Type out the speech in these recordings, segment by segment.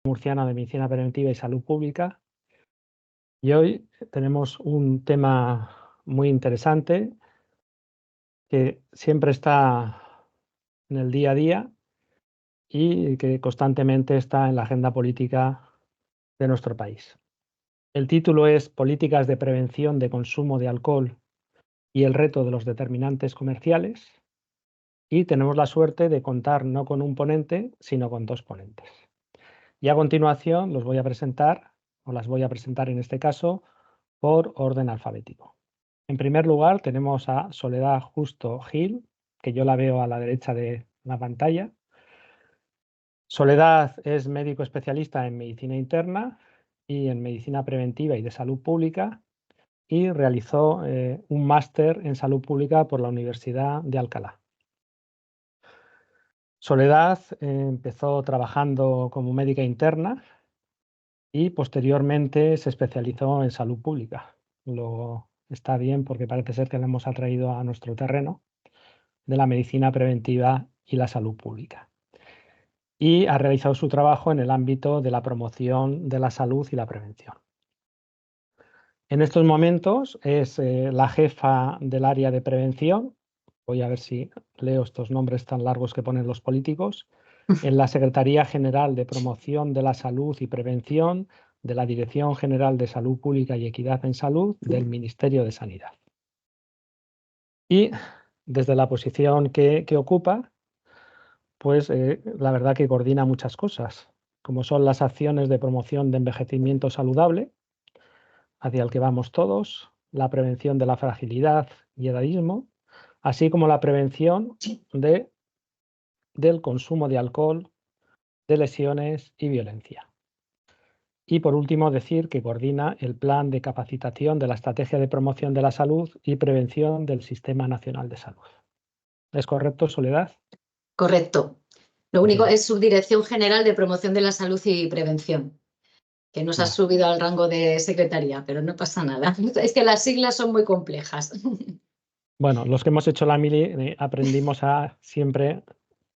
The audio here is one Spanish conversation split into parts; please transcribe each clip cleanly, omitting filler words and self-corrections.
Murciana de Medicina Preventiva y Salud Pública. Y hoy tenemos un tema muy interesante que siempre está en el día a día y que constantemente está en la agenda política de nuestro país. El título es Políticas de prevención de consumo de alcohol y el reto de los determinantes comerciales. Y tenemos la suerte de contar no con un ponente, sino con dos ponentes. Y a continuación los voy a presentar, o las voy a presentar en este caso, por orden alfabético. En primer lugar tenemos a Soledad Justo Gil, que yo la veo a la derecha de la pantalla. Soledad es médico especialista en medicina interna y en medicina preventiva y de salud pública y realizó un máster en salud pública por la Universidad de Alcalá. Soledad empezó trabajando como médica interna y posteriormente se especializó en salud pública. Está bien porque parece ser que la hemos atraído a nuestro terreno de la medicina preventiva y la salud pública. Y ha realizado su trabajo en el ámbito de la promoción de la salud y la prevención. En estos momentos es la jefa del área de prevención. Voy a ver si leo estos nombres tan largos que ponen los políticos. En la Secretaría General de Promoción de la Salud y Prevención de la Dirección General de Salud Pública y Equidad en Salud del Ministerio de Sanidad. Y desde la posición que ocupa, pues la verdad que coordina muchas cosas, como son las acciones de promoción de envejecimiento saludable, hacia el que vamos todos, la prevención de la fragilidad y edadismo, así como la prevención del consumo de alcohol, de lesiones y violencia. Y por último, decir que coordina el plan de capacitación de la Estrategia de Promoción de la Salud y Prevención del Sistema Nacional de Salud. ¿Es correcto, Soledad? Correcto. Lo único es Subdirección General de Promoción de la Salud y Prevención, que nos ha subido al rango de secretaría, pero no pasa nada. Es que las siglas son muy complejas. Bueno, los que hemos hecho la mili aprendimos siempre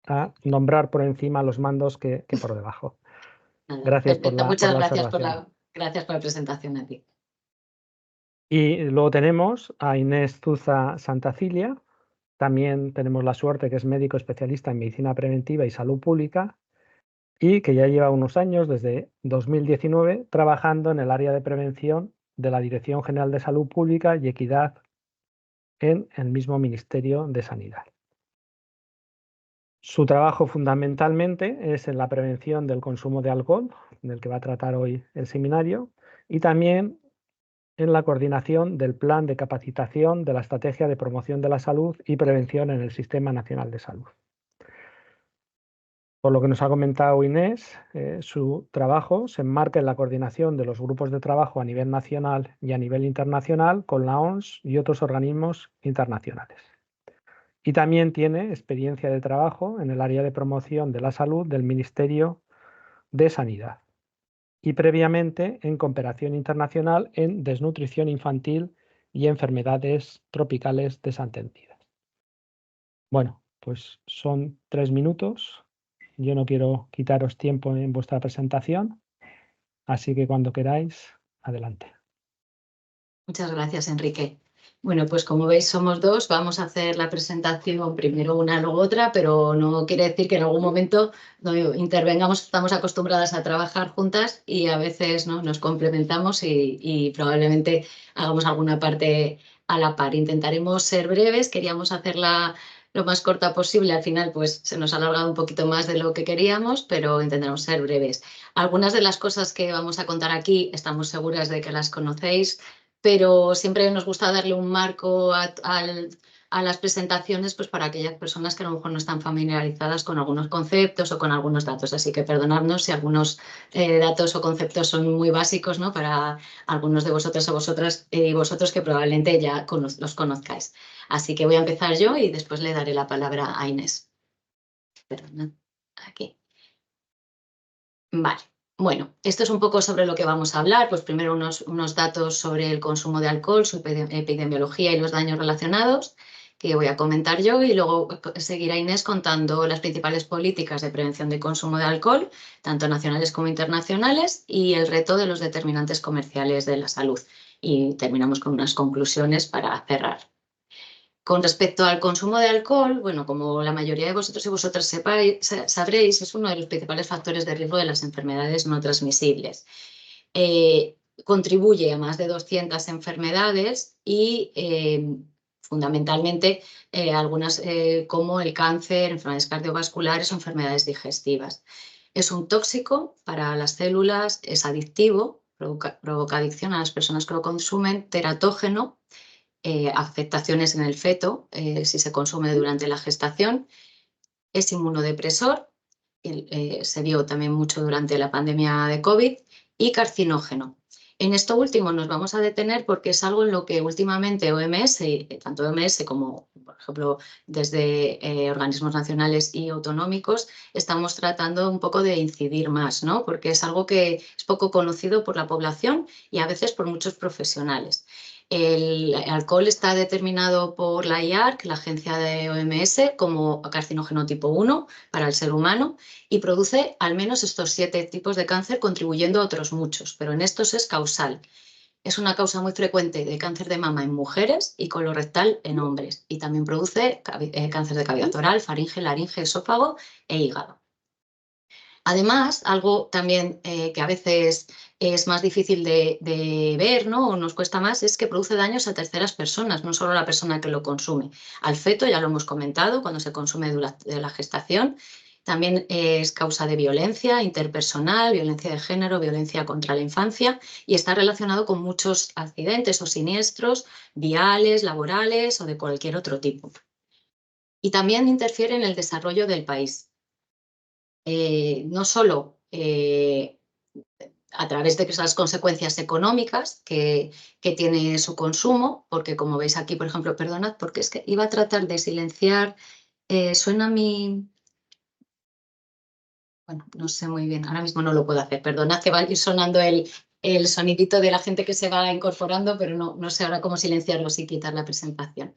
a nombrar por encima los mandos que por debajo. Gracias por la observación. Gracias por la presentación a ti. Y luego tenemos a Inés Zuza Santacilia. También tenemos la suerte que es médico especialista en medicina preventiva y salud pública y que ya lleva unos años, desde 2019, trabajando en el área de prevención de la Dirección General de Salud Pública y Equidad en el mismo Ministerio de Sanidad. Su trabajo fundamentalmente es en la prevención del consumo de alcohol, del que va a tratar hoy el seminario, y también en la coordinación del plan de capacitación de la Estrategia de Promoción de la Salud y Prevención en el Sistema Nacional de Salud. Por lo que nos ha comentado Inés, su trabajo se enmarca en la coordinación de los grupos de trabajo a nivel nacional y a nivel internacional con la OMS y otros organismos internacionales. Y también tiene experiencia de trabajo en el área de promoción de la salud del Ministerio de Sanidad y previamente en cooperación internacional en desnutrición infantil y enfermedades tropicales desatendidas. Bueno, pues son 3 minutos. Yo no quiero quitaros tiempo en vuestra presentación, así que cuando queráis, adelante. Muchas gracias, Enrique. Bueno, pues como veis somos dos, vamos a hacer la presentación primero una, luego otra, pero no quiere decir que en algún momento no intervengamos, estamos acostumbradas a trabajar juntas y a veces ¿no? nos complementamos y probablemente hagamos alguna parte a la par. Intentaremos ser breves, queríamos hacerla lo más corta posible, al final pues se nos ha alargado un poquito más de lo que queríamos, pero intentaremos ser breves. Algunas de las cosas que vamos a contar aquí estamos seguras de que las conocéis, pero siempre nos gusta darle un marco a las presentaciones pues para aquellas personas que a lo mejor no están familiarizadas con algunos conceptos o con algunos datos. Así que perdonadnos si algunos datos o conceptos son muy básicos, ¿no? Para algunos de vosotras o vosotras y vosotros que probablemente ya los conozcáis. Así que voy a empezar yo y después le daré la palabra a Inés. Perdonad, aquí. Vale. Bueno, esto es un poco sobre lo que vamos a hablar. Pues primero unos datos sobre el consumo de alcohol, su epidemiología y los daños relacionados, que voy a comentar yo, y luego seguirá Inés contando las principales políticas de prevención de consumo de alcohol, tanto nacionales como internacionales, y el reto de los determinantes comerciales de la salud. Y terminamos con unas conclusiones para cerrar. Con respecto al consumo de alcohol, bueno, como la mayoría de vosotros y vosotras sabréis, es uno de los principales factores de riesgo de las enfermedades no transmisibles. Contribuye a más de 200 enfermedades y fundamentalmente algunas como el cáncer, enfermedades cardiovasculares o enfermedades digestivas. Es un tóxico para las células, es adictivo, provoca adicción a las personas que lo consumen, teratógeno, afectaciones en el feto si se consume durante la gestación, es inmunodepresor, se vio también mucho durante la pandemia de COVID, y carcinógeno. En esto último nos vamos a detener porque es algo en lo que últimamente OMS, tanto OMS como, por ejemplo, desde organismos nacionales y autonómicos, estamos tratando un poco de incidir más, ¿no? Porque es algo que es poco conocido por la población y a veces por muchos profesionales. El alcohol está determinado por la IARC, la agencia de OMS, como carcinógeno tipo 1 para el ser humano, y produce al menos estos 7 tipos de cáncer, contribuyendo a otros muchos, pero en estos es causal. Es una causa muy frecuente de cáncer de mama en mujeres y colorectal en hombres, y también produce cáncer de cavidad oral, faringe, laringe, esófago e hígado. Además, algo también que a veces es más difícil de ver, ¿no? O nos cuesta más, es que produce daños a terceras personas, no solo a la persona que lo consume. Al feto, ya lo hemos comentado, cuando se consume durante la gestación. También es causa de violencia interpersonal, violencia de género, violencia contra la infancia, y está relacionado con muchos accidentes o siniestros viales, laborales o de cualquier otro tipo. Y también interfiere en el desarrollo del país. No solo a través de esas consecuencias económicas que tiene su consumo, porque como veis aquí, por ejemplo, perdonad, porque es que iba a tratar de silenciar, suena mi... Bueno, no sé muy bien, ahora mismo no lo puedo hacer, perdonad que va a ir sonando el sonidito de la gente que se va incorporando, pero no sé ahora cómo silenciarlo sin quitar la presentación.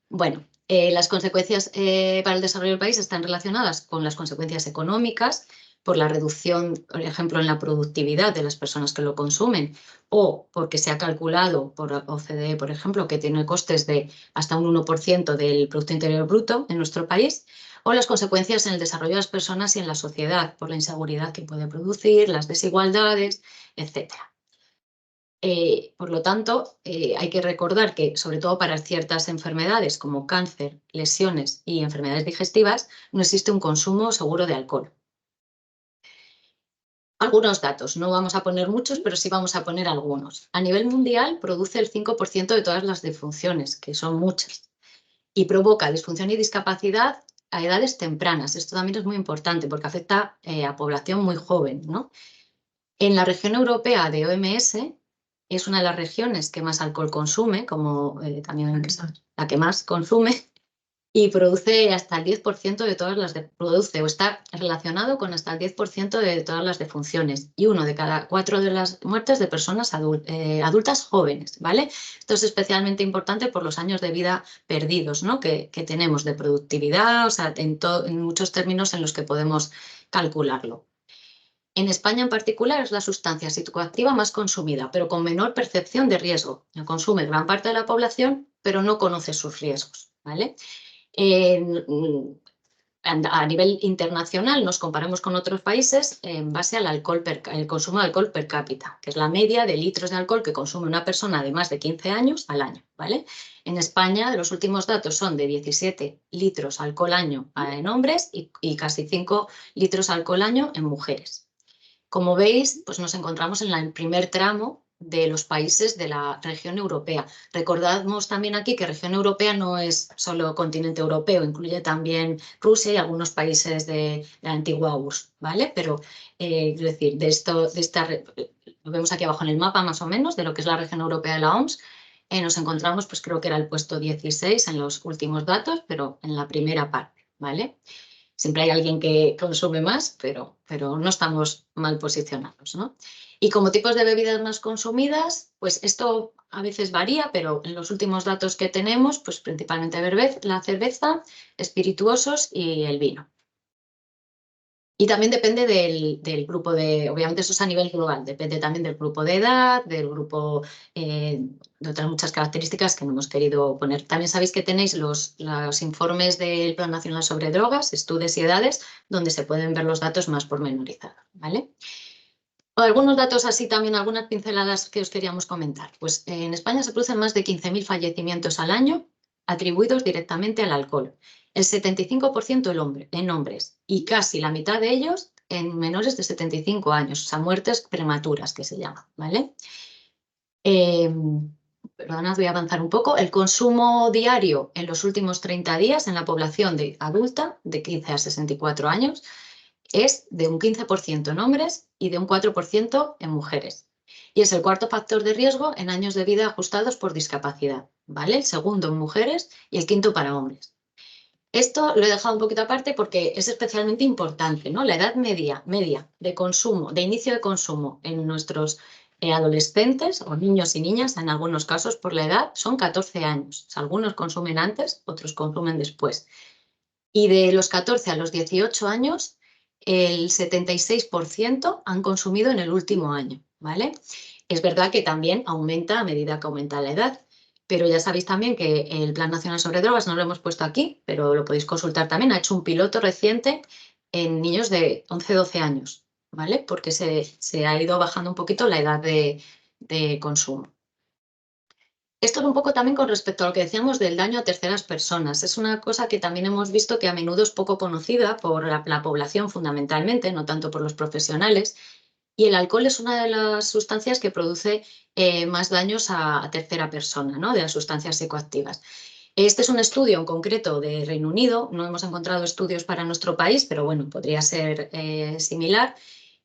Bueno, las consecuencias para el desarrollo del país están relacionadas con las consecuencias económicas, por la reducción, por ejemplo, en la productividad de las personas que lo consumen, o porque se ha calculado por OCDE, por ejemplo, que tiene costes de hasta un 1% del Producto Interior Bruto en nuestro país, o las consecuencias en el desarrollo de las personas y en la sociedad, por la inseguridad que puede producir, las desigualdades, etcétera. Por lo tanto, hay que recordar que, sobre todo para ciertas enfermedades como cáncer, lesiones y enfermedades digestivas, no existe un consumo seguro de alcohol. Algunos datos, no vamos a poner muchos, pero sí vamos a poner algunos. A nivel mundial, produce el 5% de todas las disfunciones, que son muchas, y provoca disfunción y discapacidad a edades tempranas. Esto también es muy importante porque afecta a población muy joven, ¿no? En la región europea de OMS, es una de las regiones que más alcohol consume, como también la que más consume, y produce hasta el 10% de todas las produce o está relacionado con hasta el 10% de todas las defunciones, y 1 de cada 4 de las muertes de personas adultas jóvenes, ¿vale? Esto es especialmente importante por los años de vida perdidos, ¿no? que tenemos de productividad, o sea, en muchos términos en los que podemos calcularlo. En España en particular es la sustancia psicoactiva más consumida, pero con menor percepción de riesgo. La consume gran parte de la población, pero no conoce sus riesgos, ¿vale? A nivel internacional nos comparamos con otros países en base al el consumo de alcohol per cápita, que es la media de litros de alcohol que consume una persona de más de 15 años al año, ¿vale? En España los últimos datos son de 17 litros alcohol año en hombres y casi 5 litros alcohol año en mujeres. Como veis, pues nos encontramos en el primer tramo de los países de la región europea. Recordamos también aquí que región europea no es solo continente europeo, incluye también Rusia y algunos países de la antigua URSS, ¿vale? Pero, es decir, lo vemos aquí abajo en el mapa más o menos, de lo que es la región europea de la OMS, nos encontramos, pues creo que era el puesto 16 en los últimos datos, pero en la primera parte, ¿vale? Siempre hay alguien que consume más, pero no estamos mal posicionados, ¿no? Y como tipos de bebidas más consumidas, pues esto a veces varía, pero en los últimos datos que tenemos, pues principalmente la cerveza, espirituosos y el vino. Y también depende del grupo obviamente eso es a nivel global, depende también del grupo de edad, del grupo, de otras muchas características que no hemos querido poner. También sabéis que tenéis los informes del Plan Nacional sobre Drogas, Estudios y Edades, donde se pueden ver los datos más pormenorizados, ¿vale? Algunos datos así también, algunas pinceladas que os queríamos comentar. Pues en España se producen más de 15.000 fallecimientos al año atribuidos directamente al alcohol. El 75% en hombres y casi la mitad de ellos en menores de 75 años, o sea, muertes prematuras que se llaman, ¿vale? Perdonad, voy a avanzar un poco. El consumo diario en los últimos 30 días en la población adulta de 15 a 64 años es de un 15% en hombres y de un 4% en mujeres. Y es el cuarto factor de riesgo en años de vida ajustados por discapacidad, ¿vale? El segundo en mujeres y el quinto para hombres. Esto lo he dejado un poquito aparte porque es especialmente importante, ¿no? La edad media de consumo, de inicio de consumo en nuestros adolescentes o niños y niñas, en algunos casos por la edad, son 14 años. O sea, algunos consumen antes, otros consumen después. Y de los 14 a los 18 años, el 76% han consumido en el último año, ¿vale? Es verdad que también aumenta a medida que aumenta la edad, pero ya sabéis también que el Plan Nacional sobre Drogas, no lo hemos puesto aquí, pero lo podéis consultar también, ha hecho un piloto reciente en niños de 11-12 años, ¿vale? Porque se ha ido bajando un poquito la edad de consumo. Esto es un poco también con respecto a lo que decíamos del daño a terceras personas. Es una cosa que también hemos visto que a menudo es poco conocida por la población fundamentalmente, no tanto por los profesionales. Y el alcohol es una de las sustancias que produce más daños a tercera persona, ¿no? De las sustancias psicoactivas. Este es un estudio en concreto de Reino Unido, no hemos encontrado estudios para nuestro país, pero bueno, podría ser similar,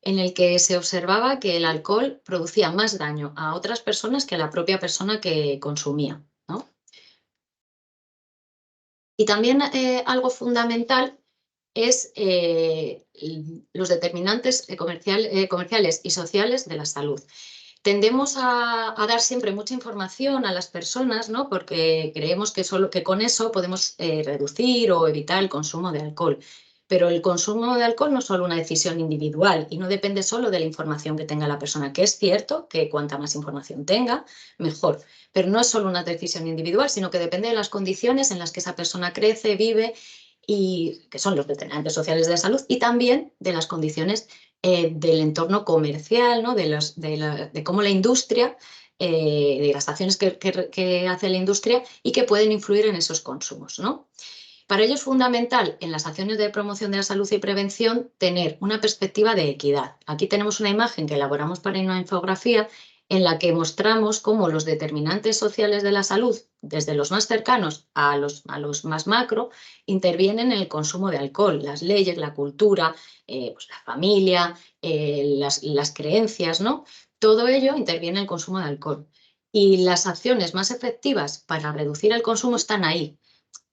en el que se observaba que el alcohol producía más daño a otras personas que a la propia persona que consumía, ¿no? Y también algo fundamental es los determinantes comerciales y sociales de la salud. Tendemos a dar siempre mucha información a las personas, ¿no? Porque creemos que con eso podemos reducir o evitar el consumo de alcohol. Pero el consumo de alcohol no es solo una decisión individual y no depende solo de la información que tenga la persona, que es cierto que cuanta más información tenga, mejor. Pero no es solo una decisión individual, sino que depende de las condiciones en las que esa persona crece, vive y que son los determinantes sociales de la salud y también de las condiciones del entorno comercial, ¿no? De cómo la industria, de las acciones que hace la industria y que pueden influir en esos consumos, ¿no? Para ello es fundamental en las acciones de promoción de la salud y prevención tener una perspectiva de equidad. Aquí tenemos una imagen que elaboramos para una infografía en la que mostramos cómo los determinantes sociales de la salud, desde los más cercanos a los más macro, intervienen en el consumo de alcohol, las leyes, la cultura, pues la familia, las creencias, ¿no? Todo ello interviene en el consumo de alcohol. Y las acciones más efectivas para reducir el consumo están ahí.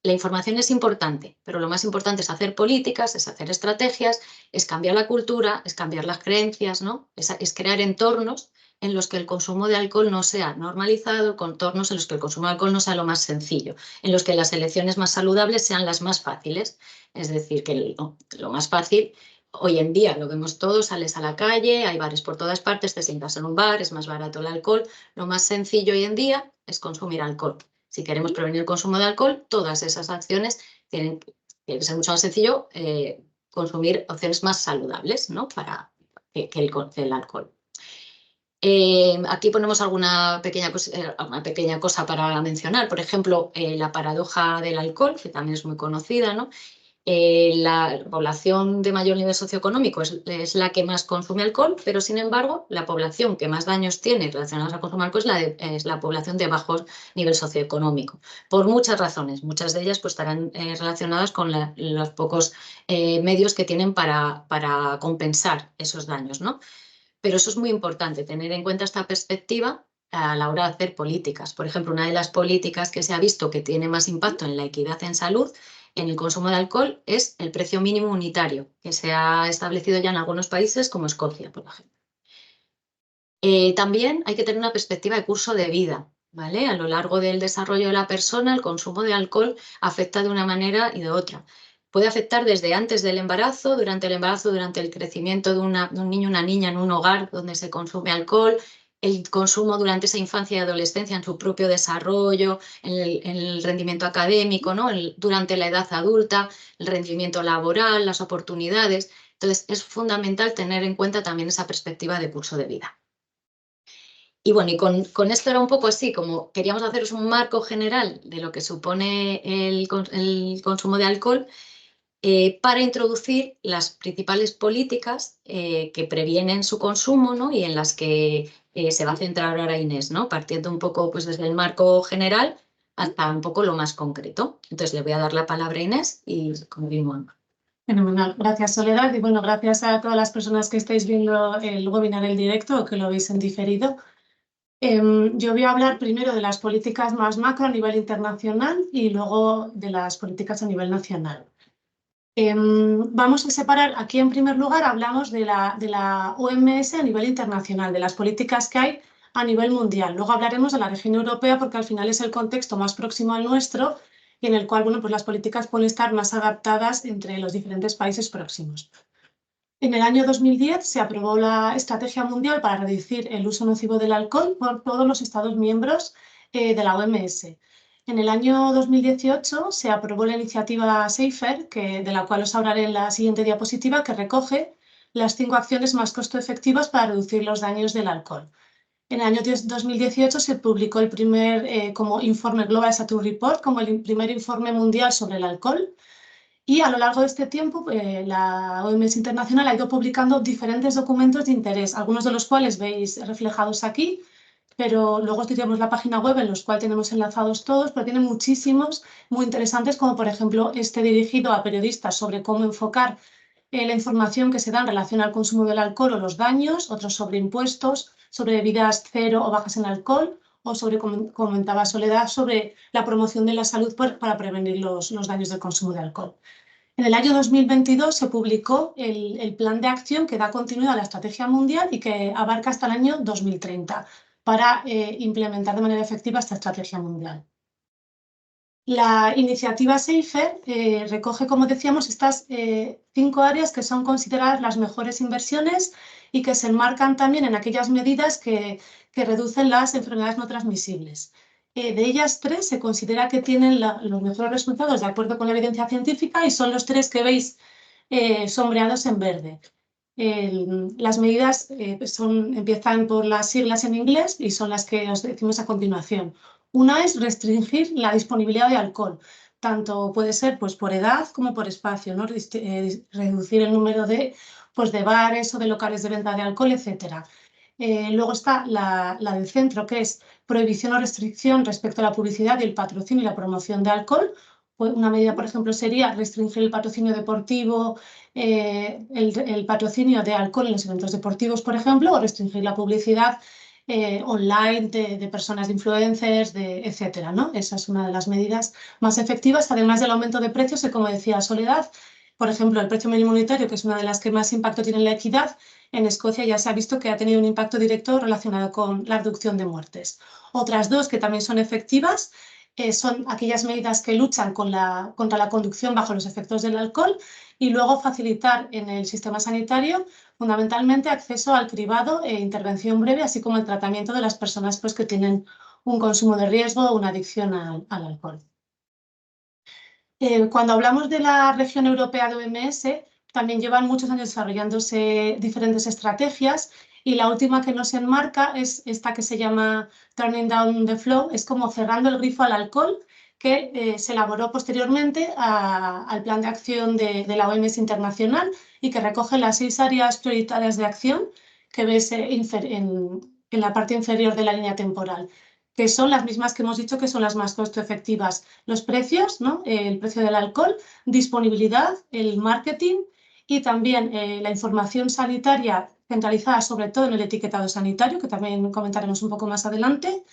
La información es importante, pero lo más importante es hacer políticas, es hacer estrategias, es cambiar la cultura, es cambiar las creencias, ¿no? Es crear entornos en los que el consumo de alcohol no sea normalizado, entornos en los que el consumo de alcohol no sea lo más sencillo, en los que las elecciones más saludables sean las más fáciles. Es decir, que lo más fácil, hoy en día lo vemos todos, sales a la calle, hay bares por todas partes, te sientas en un bar, es más barato el alcohol. Lo más sencillo hoy en día es consumir alcohol. Si queremos prevenir el consumo de alcohol, todas esas acciones tienen que ser mucho más sencillo consumir opciones más saludables, ¿no? Para que el alcohol. Aquí ponemos alguna pequeña cosa para mencionar. Por ejemplo, la paradoja del alcohol, que también es muy conocida, ¿no? La población de mayor nivel socioeconómico es la que más consume alcohol, pero sin embargo, la población que más daños tiene relacionados al consumo de alcohol es la población de bajo nivel socioeconómico, por muchas razones. Muchas de ellas pues, estarán relacionadas con los pocos medios que tienen para compensar esos daños, ¿no? Pero eso es muy importante, tener en cuenta esta perspectiva a la hora de hacer políticas. Por ejemplo, una de las políticas que se ha visto que tiene más impacto en la equidad en salud, en el consumo de alcohol, es el precio mínimo unitario, que se ha establecido ya en algunos países como Escocia, por ejemplo. También hay que tener una perspectiva de curso de vida, ¿vale? A lo largo del desarrollo de la persona, el consumo de alcohol afecta de una manera y de otra. Puede afectar desde antes del embarazo, durante el crecimiento de un niño o una niña en un hogar donde se consume alcohol, el consumo durante esa infancia y adolescencia en su propio desarrollo, en el rendimiento académico, ¿no? Durante la edad adulta, el rendimiento laboral, las oportunidades. Entonces, es fundamental tener en cuenta también esa perspectiva de curso de vida. Y bueno, y con esto era un poco así, como queríamos haceros un marco general de lo que supone el consumo de alcohol, para introducir las principales políticas que previenen su consumo, ¿no? Y en las que se va a centrar ahora Inés, ¿no? Partiendo un poco pues, desde el marco general hasta un poco lo más concreto. Entonces le voy a dar la palabra a Inés y continuamos. Fenomenal. Gracias, Soledad. Y bueno, gracias a todas las personas que estáis viendo el webinar en directo o que lo veis en diferido. Yo voy a hablar primero de las políticas más macro a nivel internacional y luego de las políticas a nivel nacional. Vamos a separar, aquí en primer lugar hablamos de la OMS a nivel internacional, de las políticas que hay a nivel mundial. Luego hablaremos de la región europea porque al final es el contexto más próximo al nuestro y en el cual bueno, pues las políticas pueden estar más adaptadas entre los diferentes países próximos. En el año 2010 se aprobó la Estrategia Mundial para reducir el uso nocivo del alcohol por todos los Estados miembros de la OMS. En el año 2018 se aprobó la iniciativa SAFER, de la cual os hablaré en la siguiente diapositiva, que recoge las 5 acciones más costo efectivas para reducir los daños del alcohol. En el año 2018 se publicó el primer como informe Global Status Report, como el primer informe mundial sobre el alcohol. Y a lo largo de este tiempo, la OMS Internacional ha ido publicando diferentes documentos de interés, algunos de los cuales veis reflejados aquí, pero luego os diremos la página web en los cuales tenemos enlazados todos, pero tiene muchísimos muy interesantes, como por ejemplo este dirigido a periodistas sobre cómo enfocar la información que se da en relación al consumo del alcohol o los daños, otros sobre impuestos, sobre bebidas cero o bajas en alcohol, o sobre, como comentaba Soledad, sobre la promoción de la salud para prevenir los daños del consumo de alcohol. En el año 2022 se publicó el plan de acción que da continuidad a la estrategia mundial y que abarca hasta el año 2030 para implementar de manera efectiva esta estrategia mundial. La iniciativa SAFER recoge, como decíamos, estas 5 áreas que son consideradas las mejores inversiones y que se enmarcan también en aquellas medidas que reducen las enfermedades no transmisibles. De ellas 3 se considera que tienen los mejores resultados de acuerdo con la evidencia científica y son los 3 que veis sombreados en verde. Las medidas empiezan por las siglas en inglés y son las que os decimos a continuación. Una es restringir la disponibilidad de alcohol, tanto puede ser pues, por edad como por espacio, ¿no? Reducir el número de bares o de locales de venta de alcohol, etc. Luego está la del centro, que es prohibición o restricción respecto a la publicidad y el patrocinio y la promoción de alcohol. Una medida, por ejemplo, sería restringir el patrocinio deportivo, el patrocinio de alcohol en los eventos deportivos, por ejemplo, o restringir la publicidad online de personas, de influencers, etcétera, ¿no? Esa es una de las medidas más efectivas, además del aumento de precios, que como decía Soledad, por ejemplo, el precio mínimo unitario, que es una de las que más impacto tiene en la equidad, en Escocia ya se ha visto que ha tenido un impacto directo relacionado con la reducción de muertes. Otras 2 que también son efectivas son aquellas medidas que luchan contra la conducción bajo los efectos del alcohol y luego facilitar en el sistema sanitario fundamentalmente acceso al cribado e intervención breve, así como el tratamiento de las personas pues, que tienen un consumo de riesgo o una adicción al alcohol. Cuando hablamos de la región europea de OMS, también llevan muchos años desarrollándose diferentes estrategias y la última que nos enmarca es esta que se llama Turning Down the Flow, es como cerrando el grifo al alcohol, que se elaboró posteriormente al plan de acción de la OMS internacional y que recoge las 6 áreas prioritarias de acción que ves en la parte inferior de la línea temporal, que son las mismas que hemos dicho que son las más costo efectivas. Los precios, ¿no? El precio del alcohol, disponibilidad, el marketing y también la información sanitaria centralizada sobre todo en el etiquetado sanitario, que también comentaremos un poco más adelante,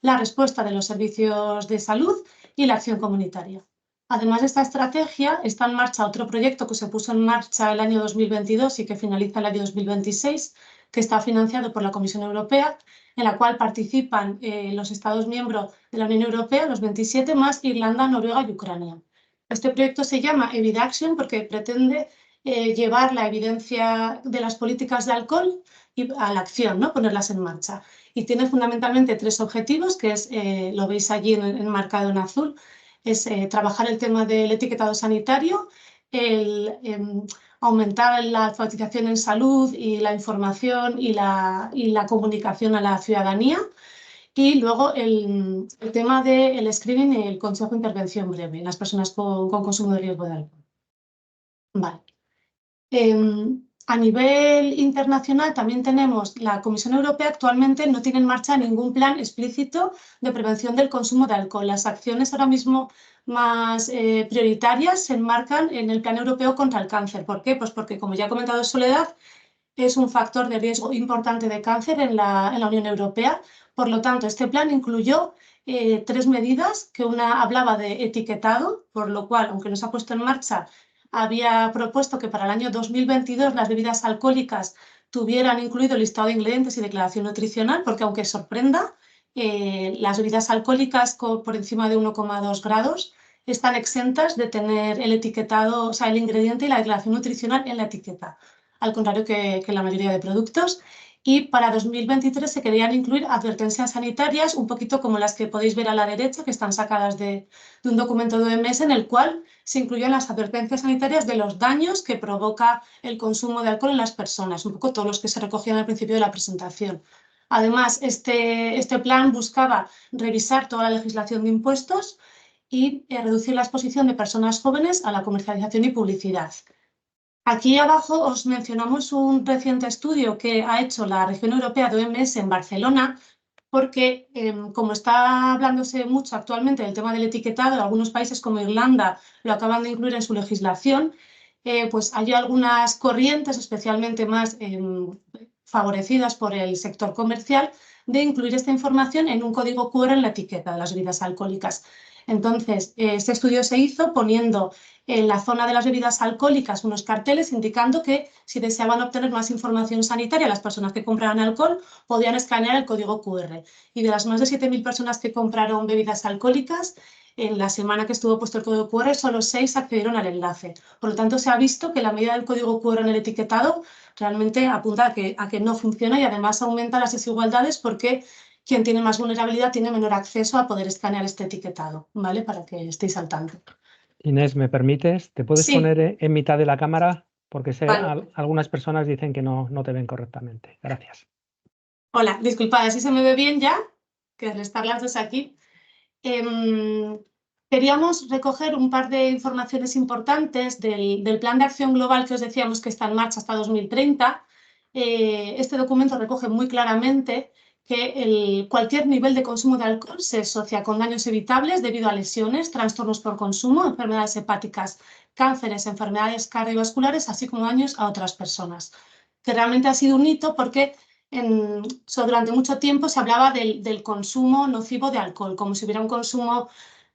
la respuesta de los servicios de salud y la acción comunitaria. Además de esta estrategia, está en marcha otro proyecto que se puso en marcha el año 2022 y que finaliza el año 2026, que está financiado por la Comisión Europea, en la cual participan los Estados miembros de la Unión Europea, los 27, más Irlanda, Noruega y Ucrania. Este proyecto se llama EvidAction porque pretende llevar la evidencia de las políticas de alcohol a la acción, ¿no? Ponerlas en marcha. Y tiene fundamentalmente 3 objetivos, que es, lo veis allí enmarcado en azul, es trabajar el tema del etiquetado sanitario, el aumentar la alfabetización en salud y la información y la comunicación a la ciudadanía. Y luego el tema del screening y el consejo de intervención breve en las personas con consumo de riesgo de alcohol. Vale. A nivel internacional también tenemos, la Comisión Europea actualmente no tiene en marcha ningún plan explícito de prevención del consumo de alcohol. Las acciones ahora mismo más prioritarias se enmarcan en el Plan Europeo contra el Cáncer. ¿Por qué? Pues porque, como ya ha comentado Soledad, es un factor de riesgo importante de cáncer en la Unión Europea. Por lo tanto, este plan incluyó 3 medidas, que una hablaba de etiquetado, por lo cual, aunque no se ha puesto en marcha, había propuesto que para el año 2022 las bebidas alcohólicas tuvieran incluido listado de ingredientes y declaración nutricional, porque aunque sorprenda, las bebidas alcohólicas por encima de 1,2 grados están exentas de tener el etiquetado, o sea, el ingrediente y la declaración nutricional en la etiqueta, al contrario que la mayoría de productos. Y para 2023 se querían incluir advertencias sanitarias, un poquito como las que podéis ver a la derecha, que están sacadas de un documento de OMS en el cual se incluyen las advertencias sanitarias de los daños que provoca el consumo de alcohol en las personas, un poco todos los que se recogían al principio de la presentación. Además, este plan buscaba revisar toda la legislación de impuestos y reducir la exposición de personas jóvenes a la comercialización y publicidad. Aquí abajo os mencionamos un reciente estudio que ha hecho la región europea de OMS en Barcelona, porque como está hablándose mucho actualmente del tema del etiquetado, algunos países como Irlanda lo acaban de incluir en su legislación, pues hay algunas corrientes, especialmente más favorecidas por el sector comercial, de incluir esta información en un código QR en la etiqueta de las bebidas alcohólicas. Entonces, este estudio se hizo poniendo en la zona de las bebidas alcohólicas unos carteles indicando que si deseaban obtener más información sanitaria, las personas que compraban alcohol podían escanear el código QR. Y de las más de 7.000 personas que compraron bebidas alcohólicas, en la semana que estuvo puesto el código QR, solo 6 accedieron al enlace. Por lo tanto, se ha visto que la medida del código QR en el etiquetado realmente apunta a que no funciona y además aumenta las desigualdades porque quien tiene más vulnerabilidad tiene menor acceso a poder escanear este etiquetado, ¿vale? Para que estéis al tanto. Inés, ¿me permites? ¿Te puedes Sí. poner en mitad de la cámara? Porque Vale. algunas personas dicen que no te ven correctamente. Gracias. Hola, disculpad, ¿así se me ve bien ya? Que al estar las dos aquí. Queríamos recoger un par de informaciones importantes del plan de acción global que os decíamos que está en marcha hasta 2030. Este documento recoge muy claramente que cualquier nivel de consumo de alcohol se asocia con daños evitables debido a lesiones, trastornos por consumo, enfermedades hepáticas, cánceres, enfermedades cardiovasculares, así como daños a otras personas. Que realmente ha sido un hito porque durante mucho tiempo se hablaba del consumo nocivo de alcohol, como si hubiera un consumo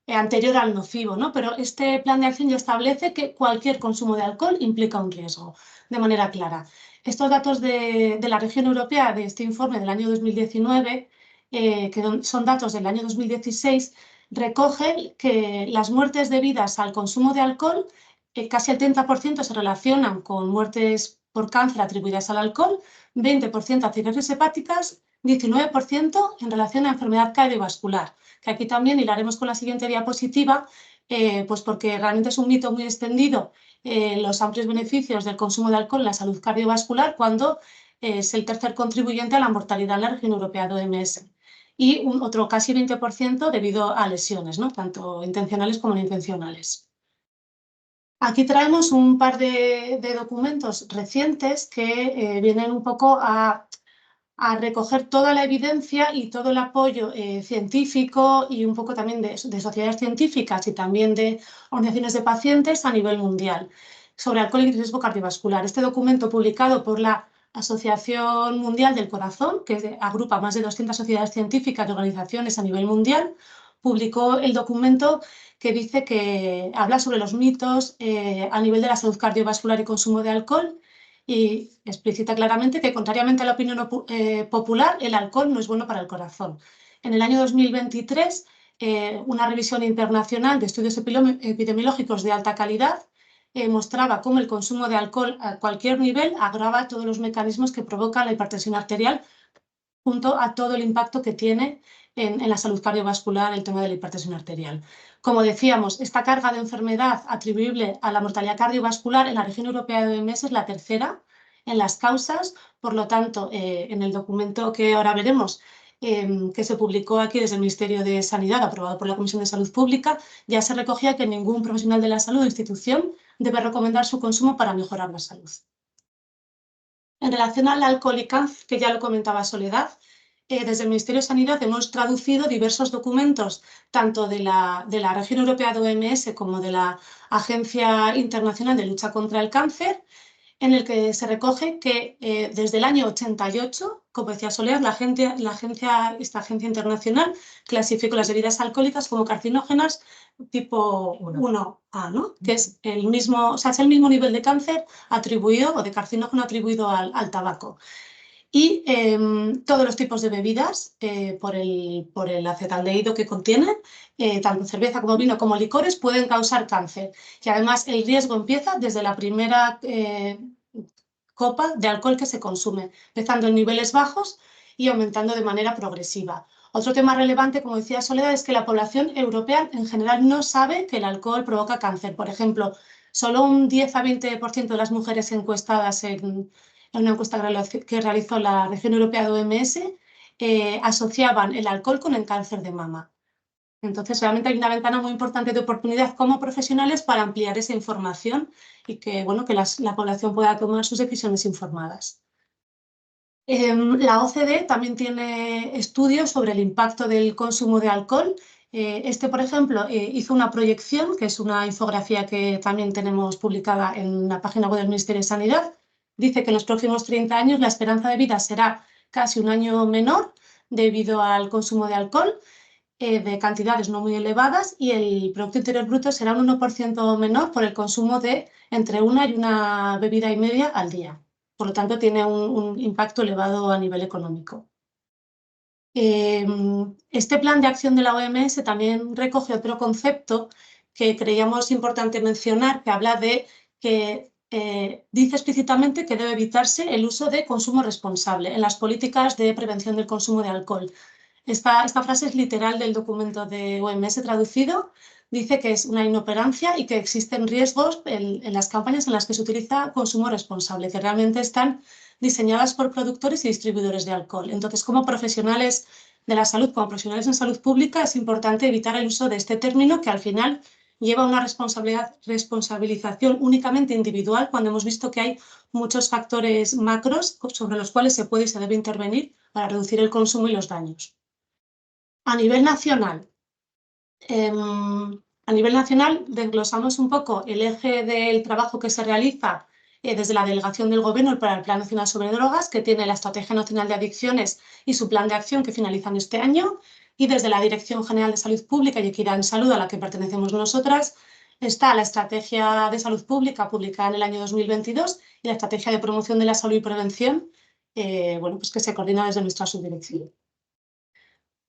anterior al nocivo, ¿no? Pero este plan de acción ya establece que cualquier consumo de alcohol implica un riesgo, de manera clara. Estos datos de la región europea de este informe del año 2019, que son datos del año 2016, recoge que las muertes debidas al consumo de alcohol, casi el 30% se relacionan con muertes por cáncer atribuidas al alcohol, 20% a cirrosis hepáticas, 19% en relación a enfermedad cardiovascular, que aquí también hilaremos con la siguiente diapositiva, pues porque realmente es un mito muy extendido los amplios beneficios del consumo de alcohol en la salud cardiovascular cuando es el tercer contribuyente a la mortalidad en la región europea de OMS. Y otro casi 20% debido a lesiones, ¿no? Tanto intencionales como no intencionales. Aquí traemos un par de documentos recientes que vienen un poco a recoger toda la evidencia y todo el apoyo científico y un poco también de sociedades científicas y también de organizaciones de pacientes a nivel mundial sobre alcohol y riesgo cardiovascular. Este documento publicado por la Asociación Mundial del Corazón, que agrupa más de 200 sociedades científicas y organizaciones a nivel mundial, publicó el documento que dice que habla sobre los mitos a nivel de la salud cardiovascular y consumo de alcohol y explicita claramente que, contrariamente a la opinión popular, el alcohol no es bueno para el corazón. En el año 2023, una revisión internacional de estudios epidemiológicos de alta calidad mostraba cómo el consumo de alcohol a cualquier nivel agrava todos los mecanismos que provocan la hipertensión arterial, junto a todo el impacto que tiene en la salud cardiovascular el tema de la hipertensión arterial. Como decíamos, esta carga de enfermedad atribuible a la mortalidad cardiovascular en la región europea de OMS es la tercera en las causas. Por lo tanto, en el documento que ahora veremos, que se publicó aquí desde el Ministerio de Sanidad, aprobado por la Comisión de Salud Pública, ya se recogía que ningún profesional de la salud o institución debe recomendar su consumo para mejorar la salud. En relación al alcohol y cáncer, que ya lo comentaba Soledad, desde el Ministerio de Sanidad hemos traducido diversos documentos, tanto de la región europea de OMS como de la Agencia Internacional de Lucha contra el Cáncer, en el que se recoge que desde el año 88, como decía Soledad, esta agencia internacional clasificó las bebidas alcohólicas como carcinógenas tipo 1A, ¿no? Que es el mismo, o sea, es el mismo nivel de cáncer atribuido o de carcinógeno atribuido al tabaco. Y todos los tipos de bebidas, por el acetaldehído que contienen, tanto cerveza como vino como licores, pueden causar cáncer. Y además el riesgo empieza desde la primera copa de alcohol que se consume, empezando en niveles bajos y aumentando de manera progresiva. Otro tema relevante, como decía Soledad, es que la población europea en general no sabe que el alcohol provoca cáncer. Por ejemplo, solo un 10 a 20% de las mujeres encuestadas en una encuesta que realizó la región europea de OMS, asociaban el alcohol con el cáncer de mama. Entonces, realmente hay una ventana muy importante de oportunidad como profesionales para ampliar esa información y que, bueno, que la población pueda tomar sus decisiones informadas. La OCDE también tiene estudios sobre el impacto del consumo de alcohol. Por ejemplo, hizo una proyección, que es una infografía que también tenemos publicada en la página web del Ministerio de Sanidad. Dice que en los próximos 30 años la esperanza de vida será casi un año menor debido al consumo de alcohol, de cantidades no muy elevadas, y el Producto Interior Bruto será un 1% menor por el consumo de entre una y una bebida y media al día. Por lo tanto, tiene un impacto elevado a nivel económico. Este plan de acción de la OMS también recoge otro concepto que creíamos importante mencionar, que habla de que dice explícitamente que debe evitarse el uso de consumo responsable en las políticas de prevención del consumo de alcohol. Esta frase es literal del documento de OMS traducido. Dice que es una inoperancia y que existen riesgos en las campañas en las que se utiliza consumo responsable, que realmente están diseñadas por productores y distribuidores de alcohol. Entonces, como profesionales de la salud, como profesionales en salud pública, es importante evitar el uso de este término, que al final lleva a una responsabilización únicamente individual, cuando hemos visto que hay muchos factores macros sobre los cuales se puede y se debe intervenir para reducir el consumo y los daños. A nivel nacional, desglosamos un poco el eje del trabajo que se realiza desde la Delegación del Gobierno para el Plan Nacional sobre Drogas, que tiene la Estrategia Nacional de Adicciones y su plan de acción que finalizan este año, y desde la Dirección General de Salud Pública y Equidad en Salud, a la que pertenecemos nosotras, está la Estrategia de Salud Pública publicada en el año 2022 y la Estrategia de Promoción de la Salud y Prevención, pues que se coordina desde nuestra subdirección.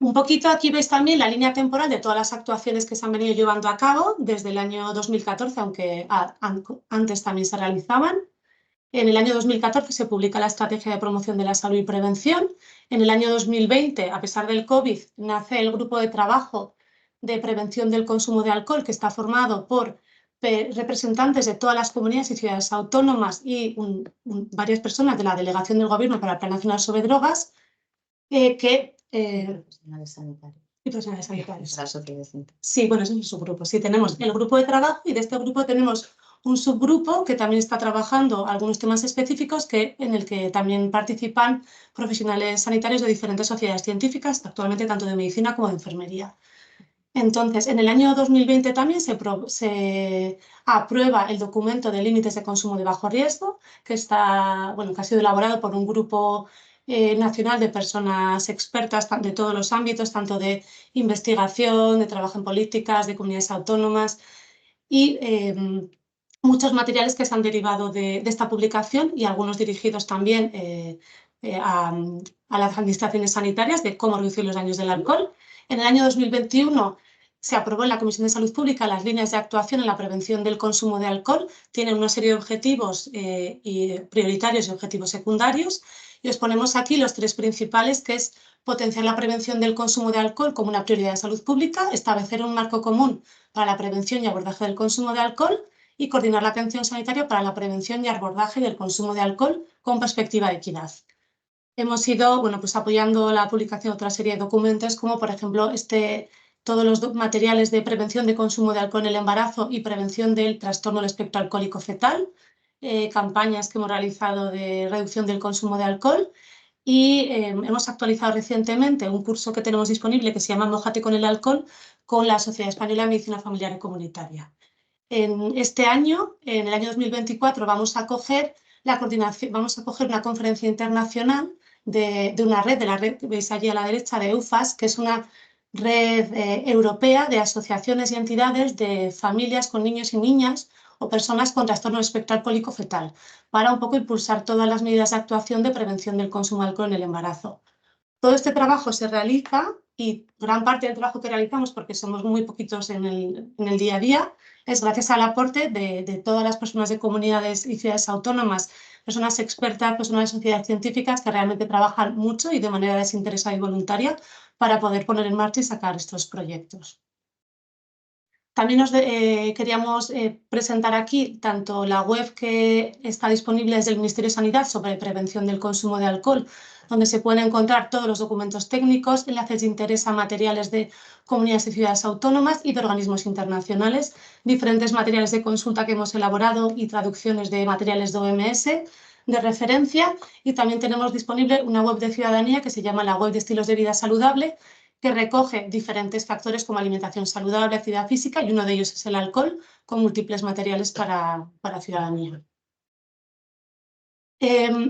Un poquito aquí veis también la línea temporal de todas las actuaciones que se han venido llevando a cabo desde el año 2014, aunque antes también se realizaban. En el año 2014 se publica la Estrategia de Promoción de la Salud y Prevención. En el año 2020, a pesar del COVID, nace el Grupo de Trabajo de Prevención del Consumo de Alcohol, que está formado por representantes de todas las comunidades y ciudades autónomas y varias personas de la Delegación del Gobierno para el Plan Nacional sobre Drogas, Profesionales sanitarios. Y profesionales sanitarios. La asociación. Sí, bueno, ese es un subgrupo. Sí, tenemos el grupo de trabajo y de este grupo tenemos un subgrupo que también está trabajando algunos temas específicos en el que también participan profesionales sanitarios de diferentes sociedades científicas, actualmente tanto de medicina como de enfermería. Entonces, en el año 2020 también se aprueba el documento de límites de consumo de bajo riesgo, que ha sido elaborado por un grupo nacional de personas expertas de todos los ámbitos, tanto de investigación, de trabajo en políticas, de comunidades autónomas. Y muchos materiales que se han derivado de esta publicación y algunos dirigidos también a las administraciones sanitarias de cómo reducir los daños del alcohol. En el año 2021 se aprobó en la Comisión de Salud Pública las líneas de actuación en la prevención del consumo de alcohol. Tienen una serie de objetivos prioritarios y objetivos secundarios. Y os ponemos aquí los tres principales, que es potenciar la prevención del consumo de alcohol como una prioridad de salud pública, establecer un marco común para la prevención y abordaje del consumo de alcohol y coordinar la atención sanitaria para la prevención y abordaje del consumo de alcohol con perspectiva de equidad. Hemos ido pues apoyando la publicación de otra serie de documentos, como por ejemplo todos los materiales de prevención de consumo de alcohol en el embarazo y prevención del trastorno del espectro alcohólico fetal, campañas que hemos realizado de reducción del consumo de alcohol y hemos actualizado recientemente un curso que tenemos disponible que se llama Mójate con el alcohol con la Sociedad Española de Medicina Familiar y Comunitaria. En este año, en el año 2024, vamos a acoger una conferencia internacional de una red, de la red que veis allí a la derecha de EUFAS, que es una red europea de asociaciones y entidades de familias con niños y niñas o personas con trastorno del espectro alcohólico fetal, para un poco impulsar todas las medidas de actuación de prevención del consumo de alcohol en el embarazo. Todo este trabajo se realiza y gran parte del trabajo que realizamos, porque somos muy poquitos en el día a día, es gracias al aporte de todas las personas de comunidades y ciudades autónomas, personas expertas, personas de sociedades científicas que realmente trabajan mucho y de manera desinteresada y voluntaria para poder poner en marcha y sacar estos proyectos. También queríamos presentar aquí tanto la web que está disponible desde el Ministerio de Sanidad sobre prevención del consumo de alcohol, donde se pueden encontrar todos los documentos técnicos, enlaces de interés a materiales de comunidades y ciudades autónomas y de organismos internacionales, diferentes materiales de consulta que hemos elaborado y traducciones de materiales de OMS de referencia, y también tenemos disponible una web de ciudadanía que se llama la web de estilos de vida saludable, que recoge diferentes factores como alimentación saludable, actividad física, y uno de ellos es el alcohol, con múltiples materiales para ciudadanía.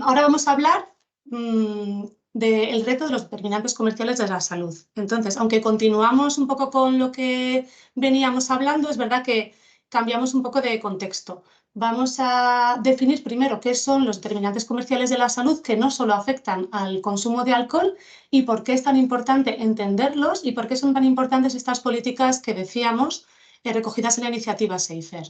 Ahora vamos a hablar del reto de los determinantes comerciales de la salud. Entonces, aunque continuamos un poco con lo que veníamos hablando, es verdad que cambiamos un poco de contexto. Vamos a definir primero qué son los determinantes comerciales de la salud que no solo afectan al consumo de alcohol y por qué es tan importante entenderlos y por qué son tan importantes estas políticas que decíamos recogidas en la iniciativa SAFER.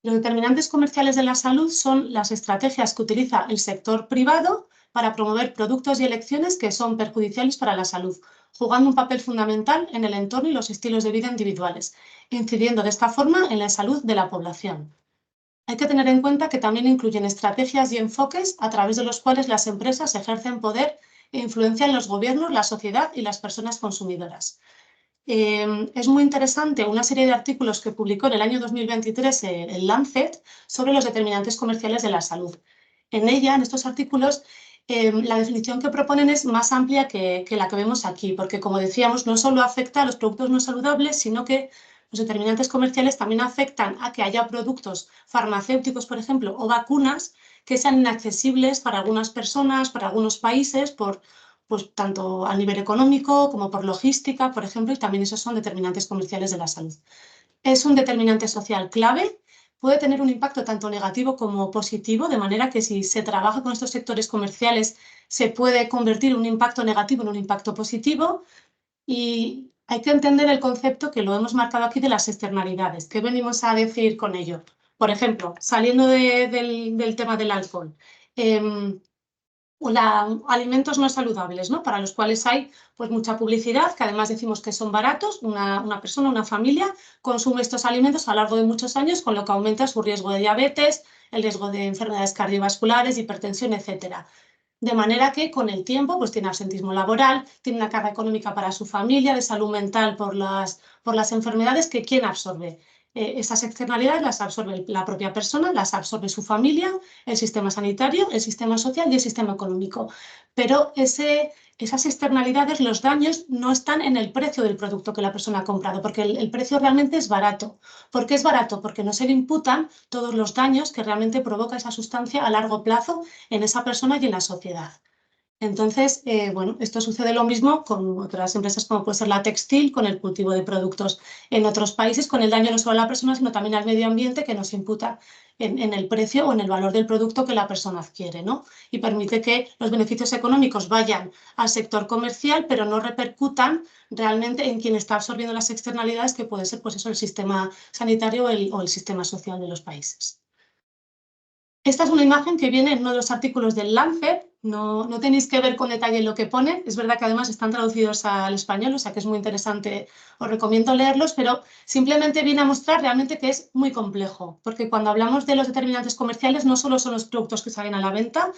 Los determinantes comerciales de la salud son las estrategias que utiliza el sector privado para promover productos y elecciones que son perjudiciales para la salud, jugando un papel fundamental en el entorno y los estilos de vida individuales, incidiendo de esta forma en la salud de la población. Hay que tener en cuenta que también incluyen estrategias y enfoques a través de los cuales las empresas ejercen poder e influencia en los gobiernos, la sociedad y las personas consumidoras. Es muy interesante una serie de artículos que publicó en el año 2023 el Lancet sobre los determinantes comerciales de la salud. En estos artículos, la definición que proponen es más amplia que la que vemos aquí, porque como decíamos, no solo afecta a los productos no saludables, sino que los determinantes comerciales también afectan a que haya productos farmacéuticos, por ejemplo, o vacunas que sean inaccesibles para algunas personas, para algunos países, pues tanto a nivel económico como por logística, por ejemplo, y también esos son determinantes comerciales de la salud. Es un determinante social clave, puede tener un impacto tanto negativo como positivo, de manera que si se trabaja con estos sectores comerciales se puede convertir un impacto negativo en un impacto positivo, y hay que entender el concepto que lo hemos marcado aquí de las externalidades. ¿Qué venimos a decir con ello? Por ejemplo, saliendo del tema del alcohol, alimentos no saludables, ¿no? Para los cuales hay pues, mucha publicidad, que además decimos que son baratos. Una persona, una familia, consume estos alimentos a lo largo de muchos años, con lo que aumenta su riesgo de diabetes, el riesgo de enfermedades cardiovasculares, hipertensión, etc. De manera que con el tiempo pues, tiene absentismo laboral, tiene una carga económica para su familia, de salud mental por las enfermedades que ¿quién absorbe? Esas externalidades las absorbe la propia persona, las absorbe su familia, el sistema sanitario, el sistema social y el sistema económico. Pero esas externalidades, los daños, no están en el precio del producto que la persona ha comprado, porque el precio realmente es barato. ¿Por qué es barato? Porque no se le imputan todos los daños que realmente provoca esa sustancia a largo plazo en esa persona y en la sociedad. Entonces, bueno, esto sucede lo mismo con otras empresas como puede ser la textil, con el cultivo de productos en otros países, con el daño no solo a la persona, sino también al medio ambiente que nos imputa en el precio o en el valor del producto que la persona adquiere, ¿no? Y permite que los beneficios económicos vayan al sector comercial, pero no repercutan realmente en quien está absorbiendo las externalidades, que puede ser, pues eso, el sistema sanitario o el sistema social de los países. Esta es una imagen que viene en uno de los artículos del Lancet, no tenéis que ver con detalle lo que pone, es verdad que además están traducidos al español, o sea que es muy interesante, os recomiendo leerlos, pero simplemente viene a mostrar realmente que es muy complejo, porque cuando hablamos de los determinantes comerciales no solo son los productos que salen a la venta,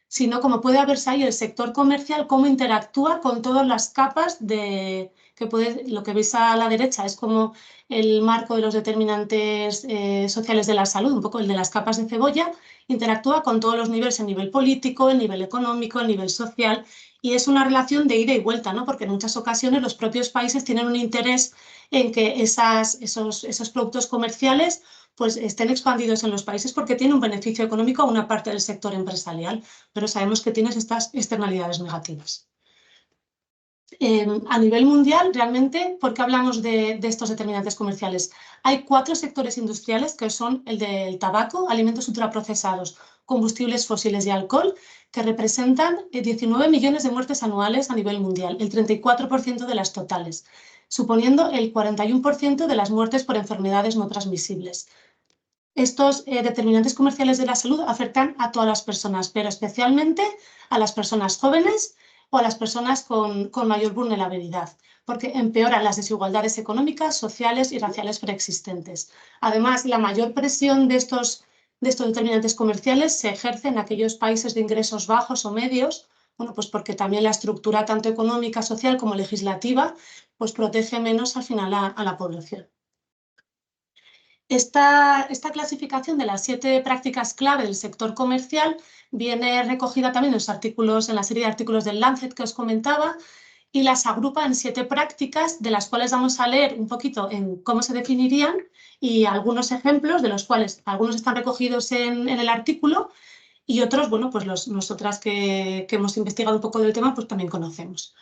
sino como puede verse ahí el sector comercial, cómo interactúa con todas las capas lo que veis a la derecha es como el marco de los determinantes sociales de la salud, un poco el de las capas de cebolla, interactúa con todos los niveles, el nivel político, el nivel económico, el nivel social, y es una relación de ida y vuelta, ¿no? Porque en muchas ocasiones los propios países tienen un interés en que esos productos comerciales pues estén expandidos en los países porque tiene un beneficio económico a una parte del sector empresarial, pero sabemos que tienes estas externalidades negativas. A nivel mundial, realmente, ¿por qué hablamos de estos determinantes comerciales? Hay 4 sectores industriales que son el del tabaco, alimentos ultraprocesados, combustibles fósiles y alcohol, que representan 19 millones de muertes anuales a nivel mundial, el 34% de las totales, suponiendo el 41% de las muertes por enfermedades no transmisibles. Estos determinantes comerciales de la salud afectan a todas las personas, pero especialmente a las personas jóvenes o a las personas con mayor vulnerabilidad, porque empeoran las desigualdades económicas, sociales y raciales preexistentes. Además, la mayor presión de estos determinantes comerciales se ejerce en aquellos países de ingresos bajos o medios, bueno, pues porque también la estructura tanto económica, social como legislativa, pues protege menos al final a la población. Esta clasificación de las 7 prácticas clave del sector comercial viene recogida también en la serie de artículos del Lancet que os comentaba, y las agrupa en 7 prácticas, de las cuales vamos a leer un poquito en cómo se definirían y algunos ejemplos, de los cuales algunos están recogidos en el artículo y otros, bueno, pues nosotras que hemos investigado un poco del tema, pues también conocemos.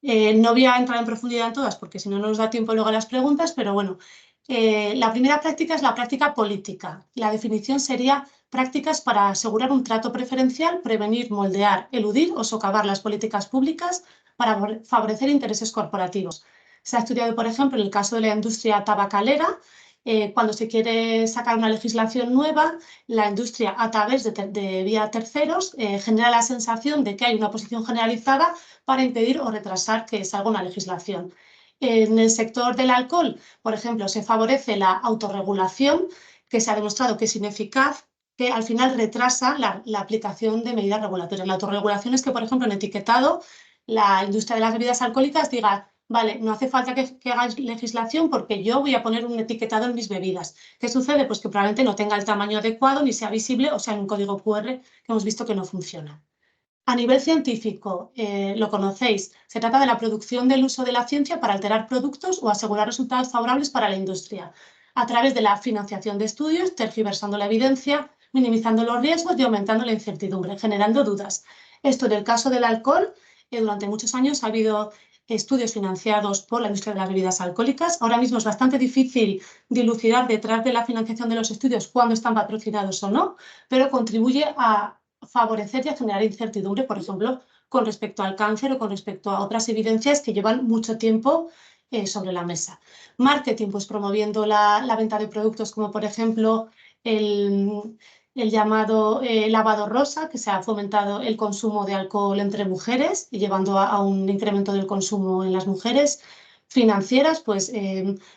No voy a entrar en profundidad en todas porque si no nos da tiempo luego a las preguntas, pero bueno, la primera práctica es la práctica política. La definición sería prácticas para asegurar un trato preferencial, prevenir, moldear, eludir o socavar las políticas públicas para favorecer intereses corporativos. Se ha estudiado, por ejemplo, en el caso de la industria tabacalera, cuando se quiere sacar una legislación nueva, la industria a través de vía terceros genera la sensación de que hay una posición generalizada para impedir o retrasar que salga una legislación. En el sector del alcohol, por ejemplo, se favorece la autorregulación, que se ha demostrado que es ineficaz, que al final retrasa la aplicación de medidas regulatorias. La autorregulación es que, por ejemplo, en etiquetado, la industria de las bebidas alcohólicas diga, vale, no hace falta que hagáis legislación porque yo voy a poner un etiquetado en mis bebidas. ¿Qué sucede? Pues que probablemente no tenga el tamaño adecuado, ni sea visible, o sea, en un código QR que hemos visto que no funciona. A nivel científico, lo conocéis, se trata de la producción del uso de la ciencia para alterar productos o asegurar resultados favorables para la industria, a través de la financiación de estudios, tergiversando la evidencia, minimizando los riesgos y aumentando la incertidumbre, generando dudas. Esto en el caso del alcohol, durante muchos años ha habido estudios financiados por la industria de las bebidas alcohólicas. Ahora mismo es bastante difícil dilucidar detrás de la financiación de los estudios cuándo están patrocinados o no, pero contribuye a favorecer y a generar incertidumbre, por ejemplo, con respecto al cáncer o con respecto a otras evidencias que llevan mucho tiempo sobre la mesa. Marketing, pues promoviendo la venta de productos como por ejemplo el llamado lavado rosa, que se ha fomentado el consumo de alcohol entre mujeres y llevando a un incremento del consumo en las mujeres. Financieras, pues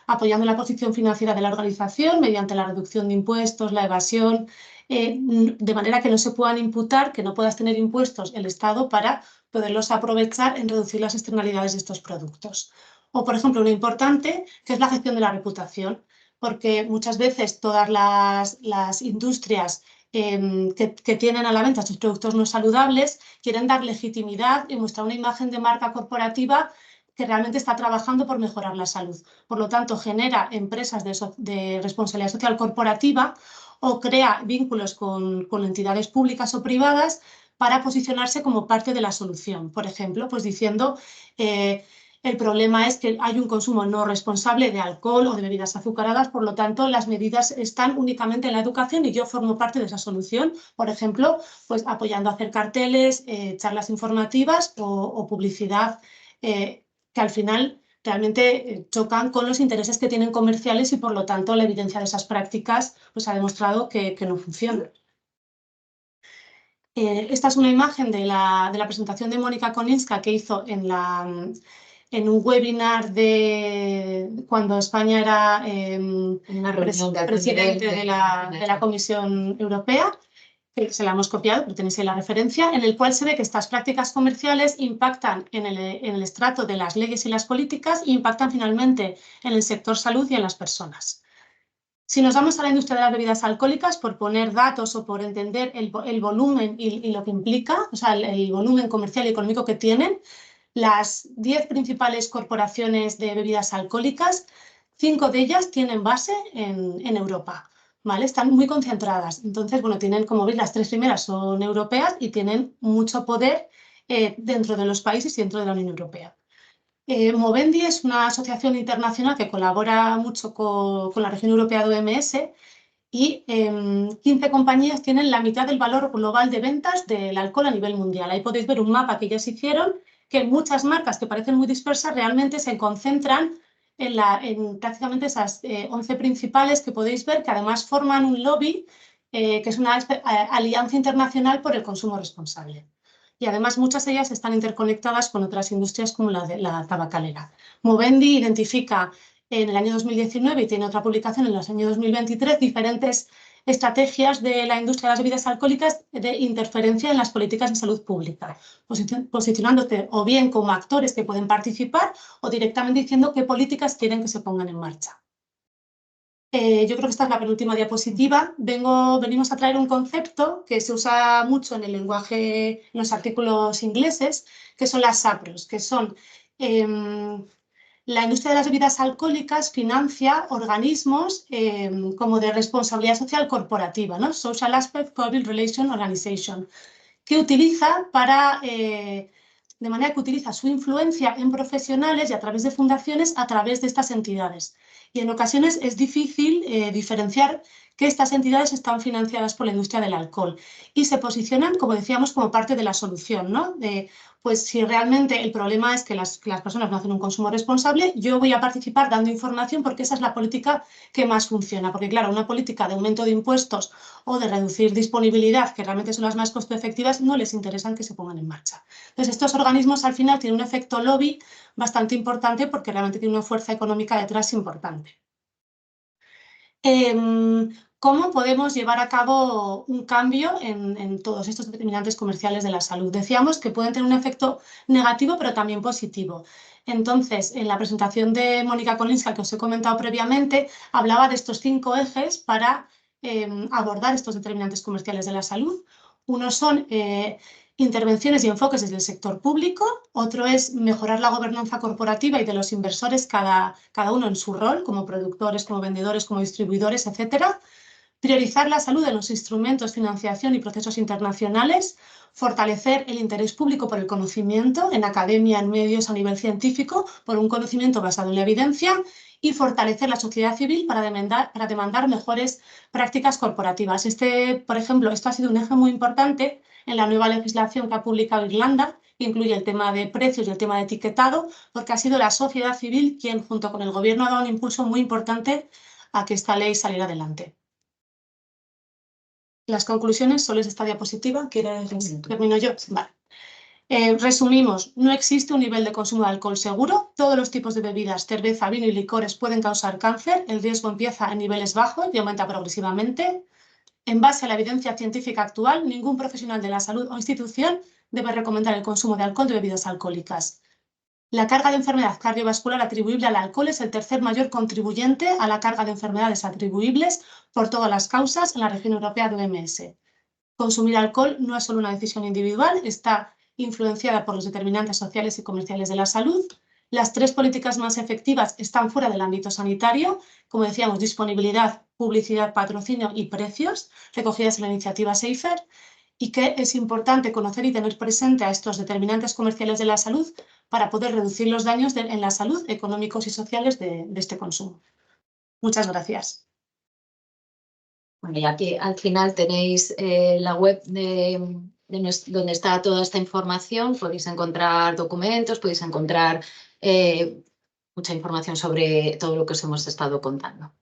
apoyando la posición financiera de la organización mediante la reducción de impuestos, la evasión, de manera que no se puedan imputar, que no puedas tener impuestos el Estado para poderlos aprovechar en reducir las externalidades de estos productos. O, por ejemplo, uno importante, que es la gestión de la reputación, porque muchas veces todas las industrias que tienen a la venta estos productos no saludables quieren dar legitimidad y mostrar una imagen de marca corporativa que realmente está trabajando por mejorar la salud. Por lo tanto, genera empresas de responsabilidad social corporativa o crea vínculos con entidades públicas o privadas para posicionarse como parte de la solución. Por ejemplo, pues diciendo el problema es que hay un consumo no responsable de alcohol o de bebidas azucaradas, por lo tanto, las medidas están únicamente en la educación y yo formo parte de esa solución. Por ejemplo, pues apoyando a hacer carteles, charlas informativas o publicidad que al final realmente chocan con los intereses que tienen comerciales y por lo tanto la evidencia de esas prácticas pues, ha demostrado que no funciona. Esta es una imagen de la presentación de Mónica Koninska que hizo en un webinar de cuando España era presidente de la Comisión Europea, que se la hemos copiado, pero tenéis ahí la referencia, en el cual se ve que estas prácticas comerciales impactan en el estrato de las leyes y las políticas e impactan finalmente en el sector salud y en las personas. Si nos vamos a la industria de las bebidas alcohólicas, por poner datos o por entender el volumen y lo que implica, o sea, el volumen comercial y económico que tienen, las 10 principales corporaciones de bebidas alcohólicas, 5 de ellas tienen base en Europa, ¿vale? Están muy concentradas. Entonces, bueno, tienen, como veis, las 3 primeras son europeas y tienen mucho poder dentro de los países y dentro de la Unión Europea. Movendi es una asociación internacional que colabora mucho con la región europea de OMS y 15 compañías tienen la mitad del valor global de ventas del alcohol a nivel mundial. Ahí podéis ver un mapa que ellas hicieron, que muchas marcas que parecen muy dispersas realmente se concentran en prácticamente esas 11 principales que podéis ver, que además forman un lobby, que es una alianza internacional por el consumo responsable. Y además muchas de ellas están interconectadas con otras industrias como la de la tabacalera. Movendi identifica en el año 2019 y tiene otra publicación en los años 2023 diferentes estrategias de la industria de las bebidas alcohólicas de interferencia en las políticas de salud pública, posicionándote o bien como actores que pueden participar o directamente diciendo qué políticas quieren que se pongan en marcha. Yo creo que esta es la penúltima diapositiva. Venimos a traer un concepto que se usa mucho en el lenguaje, en los artículos ingleses, que son las SAPROS, que son la industria de las bebidas alcohólicas financia organismos como de responsabilidad social corporativa, ¿no? Social Aspect Public Relation Organization, que utiliza de manera que utiliza su influencia en profesionales y a través de fundaciones a través de estas entidades. Y en ocasiones es difícil diferenciar que estas entidades están financiadas por la industria del alcohol y se posicionan, como decíamos, como parte de la solución, ¿no? Pues si realmente el problema es que las personas no hacen un consumo responsable, yo voy a participar dando información porque esa es la política que más funciona. Porque claro, una política de aumento de impuestos o de reducir disponibilidad, que realmente son las más costo efectivas, no les interesan que se pongan en marcha. Entonces, estos organismos al final tienen un efecto lobby bastante importante porque realmente tienen una fuerza económica detrás importante. ¿Cómo podemos llevar a cabo un cambio en todos estos determinantes comerciales de la salud? Decíamos que pueden tener un efecto negativo, pero también positivo. Entonces, en la presentación de Mónica Koninska, que os he comentado previamente, hablaba de estos 5 ejes para abordar estos determinantes comerciales de la salud. Unos son intervenciones y enfoques desde el sector público, otro es mejorar la gobernanza corporativa y de los inversores, cada uno en su rol, como productores, como vendedores, como distribuidores, etcétera. Priorizar la salud en los instrumentos, financiación y procesos internacionales, fortalecer el interés público por el conocimiento en academia, en medios, a nivel científico, por un conocimiento basado en la evidencia y fortalecer la sociedad civil para demandar mejores prácticas corporativas. Por ejemplo, esto ha sido un eje muy importante en la nueva legislación que ha publicado Irlanda, que incluye el tema de precios y el tema de etiquetado, porque ha sido la sociedad civil quien, junto con el gobierno, ha dado un impulso muy importante a que esta ley saliera adelante. Las conclusiones, solo es esta diapositiva. ¿Termino yo? Vale. Resumimos, no existe un nivel de consumo de alcohol seguro. Todos los tipos de bebidas, cerveza, vino y licores pueden causar cáncer. El riesgo empieza en niveles bajos y aumenta progresivamente. En base a la evidencia científica actual, ningún profesional de la salud o institución debe recomendar el consumo de alcohol de bebidas alcohólicas. La carga de enfermedad cardiovascular atribuible al alcohol es el tercer mayor contribuyente a la carga de enfermedades atribuibles por todas las causas en la región europea de OMS. Consumir alcohol no es solo una decisión individual, está influenciada por los determinantes sociales y comerciales de la salud. Las 3 políticas más efectivas están fuera del ámbito sanitario, como decíamos, disponibilidad, publicidad, patrocinio y precios, recogidas en la iniciativa SAFER, y que es importante conocer y tener presente a estos determinantes comerciales de la salud para poder reducir los daños en la salud económicos y sociales de este consumo. Muchas gracias. Bueno, y aquí al final tenéis la web donde está toda esta información. Podéis encontrar documentos, podéis encontrar mucha información sobre todo lo que os hemos estado contando.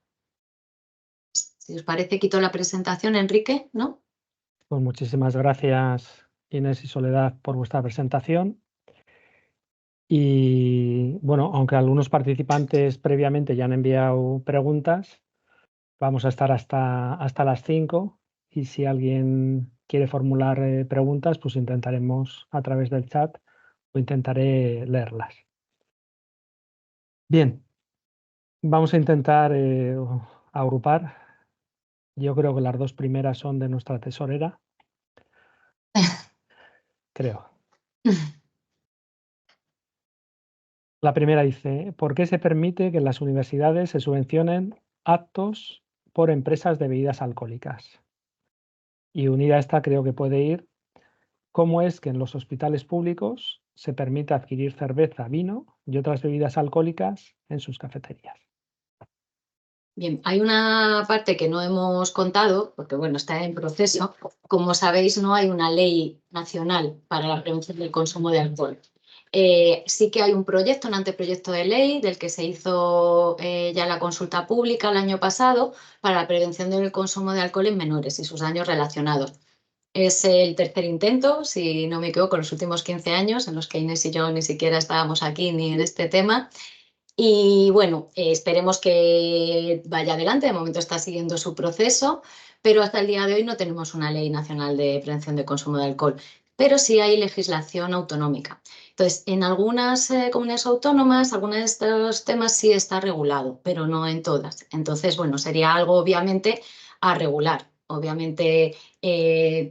Si os parece, quito la presentación, Enrique, ¿no? Pues muchísimas gracias, Inés y Soledad, por vuestra presentación. Y bueno, aunque algunos participantes previamente ya han enviado preguntas, vamos a estar hasta las 5 y si alguien quiere formular preguntas, pues intentaremos a través del chat o intentaré leerlas. Bien, vamos a intentar agrupar. Yo creo que las 2 primeras son de nuestra tesorera. Creo. La primera dice, ¿por qué se permite que en las universidades se subvencionen actos por empresas de bebidas alcohólicas? Y unida a esta creo que puede ir, ¿cómo es que en los hospitales públicos se permite adquirir cerveza, vino y otras bebidas alcohólicas en sus cafeterías? Bien, hay una parte que no hemos contado, porque bueno, está en proceso. Como sabéis, no hay una ley nacional para la prevención del consumo de alcohol. Sí que hay un proyecto, un anteproyecto de ley del que se hizo ya la consulta pública el año pasado para la prevención del consumo de alcohol en menores y sus daños relacionados. Es el tercer intento, si no me equivoco, en los últimos 15 años, en los que Inés y yo ni siquiera estábamos aquí ni en este tema. Y bueno, esperemos que vaya adelante. De momento está siguiendo su proceso, pero hasta el día de hoy no tenemos una ley nacional de prevención de consumo de alcohol, pero sí hay legislación autonómica. Entonces, en algunas comunidades autónomas, algunos de estos temas sí está regulado, pero no en todas. Entonces, bueno, sería algo obviamente a regular. Obviamente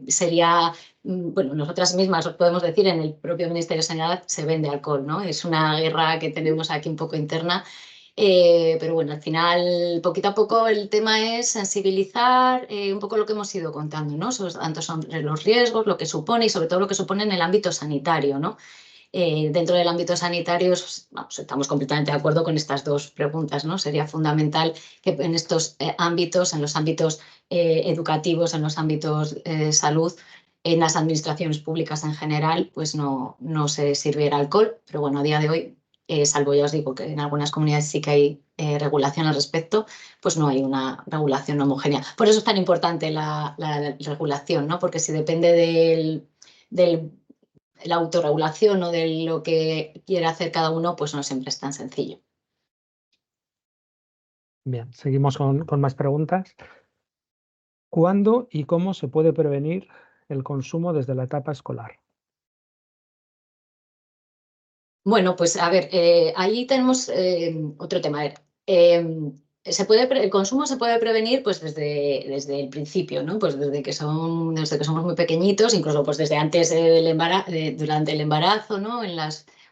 sería bueno, nosotras mismas os podemos decir, en el propio Ministerio de Sanidad se vende alcohol, ¿no? Es una guerra que tenemos aquí un poco interna, pero bueno, al final, poquito a poco el tema es sensibilizar un poco lo que hemos ido contando, ¿no? Tanto sobre los riesgos, lo que supone y sobre todo lo que supone en el ámbito sanitario, ¿no? Dentro del ámbito sanitario vamos, estamos completamente de acuerdo con estas 2 preguntas, ¿no? Sería fundamental que en estos ámbitos, en los ámbitos educativos, en los ámbitos salud, en las administraciones públicas en general, pues no se sirviera alcohol, pero bueno, a día de hoy, salvo ya os digo que en algunas comunidades sí que hay regulación al respecto, pues no hay una regulación homogénea. Por eso es tan importante la regulación, ¿no? Porque si depende de la autorregulación o de lo que quiera hacer cada uno, pues no siempre es tan sencillo. Bien, seguimos con más preguntas. ¿Cuándo y cómo se puede prevenir el consumo desde la etapa escolar? Bueno, pues a ver, ahí tenemos otro tema. A ver, el consumo se puede prevenir pues desde el principio, ¿no? Pues desde que somos muy pequeñitos, incluso pues desde antes del embarazo, durante el embarazo, ¿no?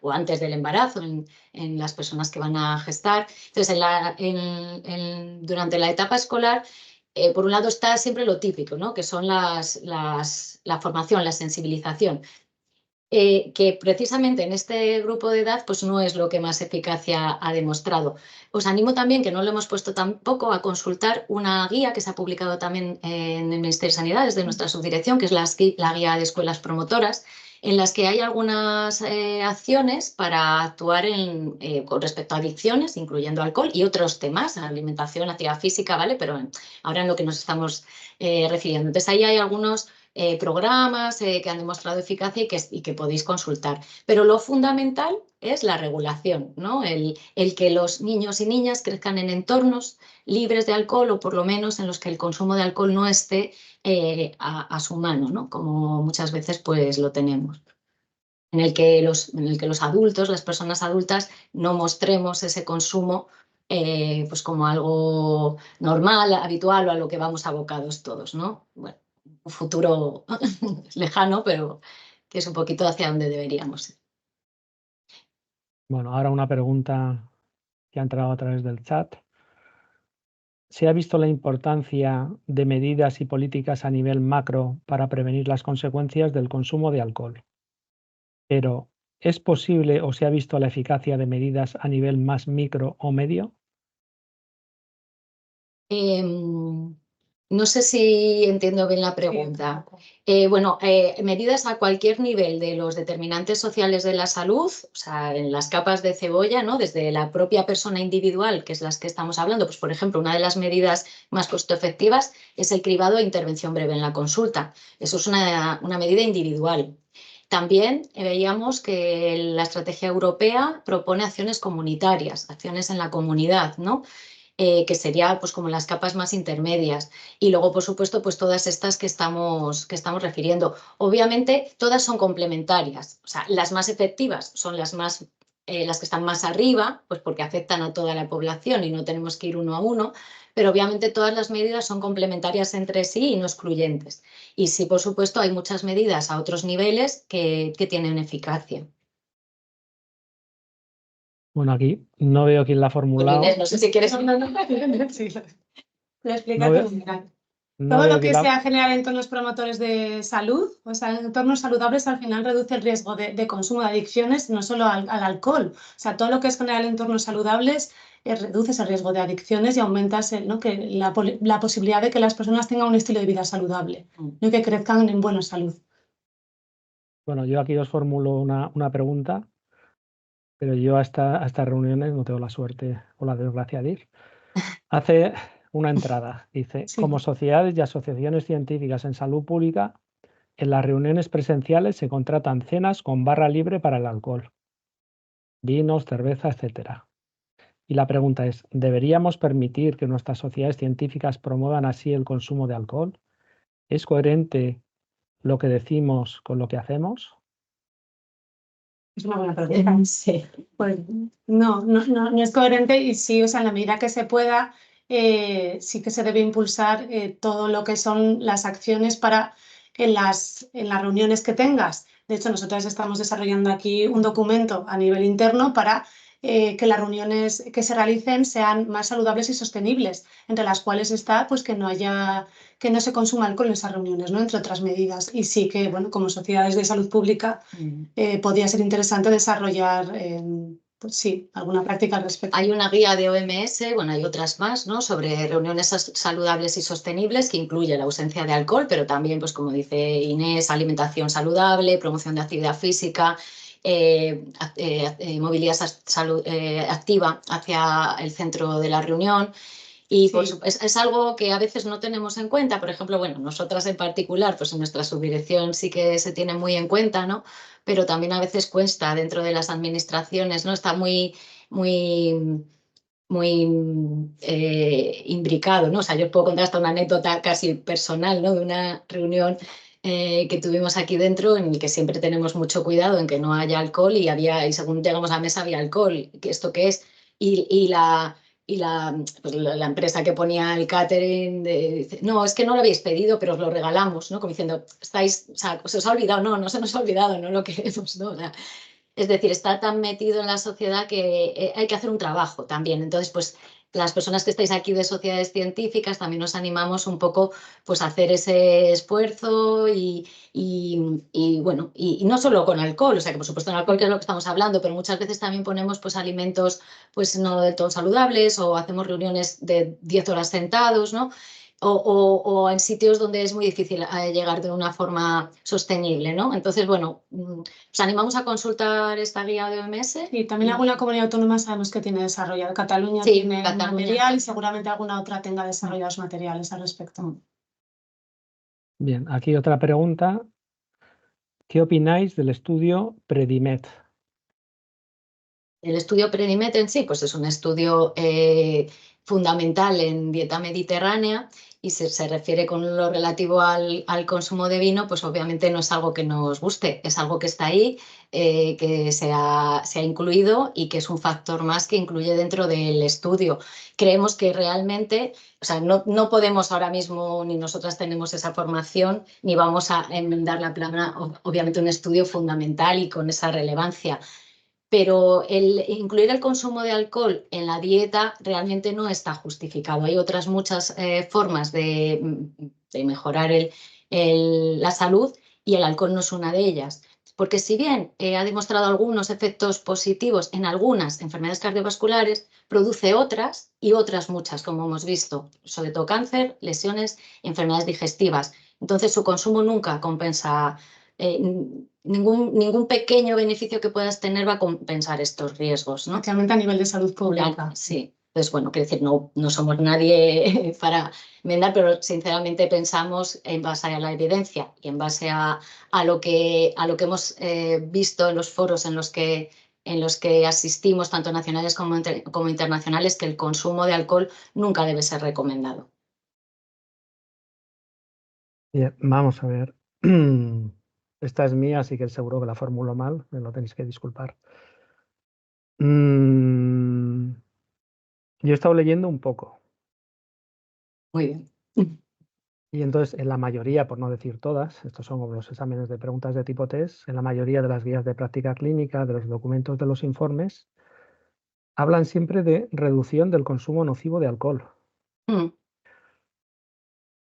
O antes del embarazo, en las personas que van a gestar. Entonces, durante la etapa escolar, por un lado está siempre lo típico, ¿no? Que son la formación, la sensibilización. Que precisamente en este grupo de edad pues no es lo que más eficacia ha demostrado. Os animo también, que no lo hemos puesto tampoco, a consultar una guía que se ha publicado también en el Ministerio de Sanidad desde nuestra subdirección, que es la guía de escuelas promotoras, en las que hay algunas acciones para actuar con respecto a adicciones, incluyendo alcohol y otros temas, alimentación, actividad física, ¿vale? Pero ahora en lo que nos estamos refiriendo. Entonces ahí hay algunos programas que han demostrado eficacia y que podéis consultar. Pero lo fundamental es la regulación, ¿no? El que los niños y niñas crezcan en entornos libres de alcohol o por lo menos en los que el consumo de alcohol no esté a su mano, ¿no? Como muchas veces pues lo tenemos. En el que los adultos, las personas adultas, no mostremos ese consumo pues como algo normal, habitual o a lo que vamos abocados todos, ¿no? Bueno, un futuro lejano, pero que es un poquito hacia donde deberíamos ir. Bueno, ahora una pregunta que ha entrado a través del chat. ¿Se ha visto la importancia de medidas y políticas a nivel macro para prevenir las consecuencias del consumo de alcohol? Pero, ¿es posible o se ha visto la eficacia de medidas a nivel más micro o medio? No sé si entiendo bien la pregunta. Bueno, medidas a cualquier nivel de los determinantes sociales de la salud, o sea, en las capas de cebolla, ¿no? Desde la propia persona individual, que es las que estamos hablando, pues por ejemplo, una de las medidas más costo efectivas es el cribado e intervención breve en la consulta. Eso es una medida individual. También veíamos que la estrategia europea propone acciones comunitarias, acciones en la comunidad, ¿no? Que sería pues como las capas más intermedias. Y luego, por supuesto, pues todas estas que estamos refiriendo. Obviamente, todas son complementarias. O sea, las más efectivas son las que están más arriba, pues porque afectan a toda la población y no tenemos que ir uno a uno, pero obviamente todas las medidas son complementarias entre sí y no excluyentes. Y sí, por supuesto, hay muchas medidas a otros niveles que tienen eficacia. Bueno, aquí no veo quién la ha Pues formulado. Inés, no sé si quieres... Sí, lo explica No veo, fenomenal. no Todo veo lo que quién la... sea generar entornos promotores de salud, o sea, entornos saludables, al final reduce el riesgo de consumo de adicciones, no solo al alcohol. O sea, todo lo que es generar entornos saludables reduce ese riesgo de adicciones y aumenta ¿no? que la posibilidad de que las personas tengan un estilo de vida saludable, ¿no? Y que crezcan en buena salud. Bueno, yo aquí os formulo una pregunta, pero yo a estas reuniones no tengo la suerte o la desgracia de ir. Hace una entrada, dice, Sí. como sociedades y asociaciones científicas en salud pública, en las reuniones presenciales se contratan cenas con barra libre para el alcohol, vinos, cerveza, etc. Y la pregunta es, ¿deberíamos permitir que nuestras sociedades científicas promuevan así el consumo de alcohol? ¿Es coherente lo que decimos con lo que hacemos? Es una buena pregunta. Sí. Pues no es coherente y sí, o sea, en la medida que se pueda, sí que se debe impulsar todo lo que son las acciones para en las reuniones que tengas. De hecho, nosotros estamos desarrollando aquí un documento a nivel interno para que las reuniones que se realicen sean más saludables y sostenibles, entre las cuales está pues que no se consuma alcohol en esas reuniones, ¿no? Entre otras medidas. Y sí que, bueno, como sociedades de salud pública, podría ser interesante desarrollar, pues sí, alguna práctica al respecto. Hay una guía de OMS, bueno, hay otras más, ¿no? Sobre reuniones saludables y sostenibles que incluye la ausencia de alcohol, pero también, pues como dice Inés, alimentación saludable, promoción de actividad física, movilidad activa hacia el centro de la reunión. Y Sí. es algo que a veces no tenemos en cuenta. Por ejemplo, bueno, nosotras en particular, pues en nuestra subdirección sí que se tiene muy en cuenta, ¿no? Pero también a veces cuesta dentro de las administraciones, ¿no? Está muy imbricado, ¿no? O sea, yo os puedo contar hasta una anécdota casi personal, ¿no? De una reunión que tuvimos aquí dentro en el que siempre tenemos mucho cuidado en que no haya alcohol y según llegamos a la mesa había alcohol. ¿Esto qué es? Y la empresa que ponía el catering dice, no, es que no lo habéis pedido, pero os lo regalamos, ¿no? Como diciendo, o sea, se os ha olvidado, no se nos ha olvidado, no lo queremos, ¿no? O sea, es decir, está tan metido en la sociedad que hay que hacer un trabajo también. Entonces, pues las personas que estáis aquí de sociedades científicas también nos animamos un poco pues, a hacer ese esfuerzo bueno, y no solo con alcohol, o sea que por supuesto en alcohol que es lo que estamos hablando, pero muchas veces también ponemos pues alimentos pues no del todo saludables o hacemos reuniones de 10 horas sentados, ¿no? O en sitios donde es muy difícil llegar de una forma sostenible, ¿no? Entonces, bueno, os animamos a consultar esta guía de OMS. Y también alguna comunidad autónoma sabemos que tiene desarrollado. Cataluña Sí, tiene Cataluña. material y seguramente alguna otra tenga desarrollados materiales al respecto. Bien, aquí otra pregunta. ¿Qué opináis del estudio Predimed? El estudio Predimed en sí, pues es un estudio fundamental en dieta mediterránea y si se refiere con lo relativo al consumo de vino, pues obviamente no es algo que nos guste, es algo que está ahí, que se ha incluido y que es un factor más que incluye dentro del estudio. Creemos que realmente, o sea, no podemos ahora mismo, ni nosotras tenemos esa formación, ni vamos a enmendar la plana, obviamente un estudio fundamental y con esa relevancia. pero incluir el consumo de alcohol en la dieta realmente no está justificado. Hay otras muchas formas de mejorar la salud y el alcohol no es una de ellas. Porque si bien ha demostrado algunos efectos positivos en algunas enfermedades cardiovasculares, produce otras y otras muchas, como hemos visto, sobre todo cáncer, lesiones y enfermedades digestivas. Entonces su consumo nunca compensa, ningún pequeño beneficio que puedas tener va a compensar estos riesgos, ¿no? Especialmente a nivel de salud pública. Sí. Entonces, bueno, quiero decir, no somos nadie para enmendar, pero sinceramente pensamos en base a la evidencia y en base a lo que hemos visto en los foros en los que asistimos, tanto nacionales como internacionales, que el consumo de alcohol nunca debe ser recomendado. Bien, vamos a ver. Esta es mía, así que seguro que la formulo mal, me lo tenéis que disculpar. Yo he estado leyendo un poco. Muy bien. Y entonces, en la mayoría, por no decir todas, estos son como los exámenes de preguntas de tipo test, en la mayoría de las guías de práctica clínica, de los documentos de los informes, hablan siempre de reducción del consumo nocivo de alcohol.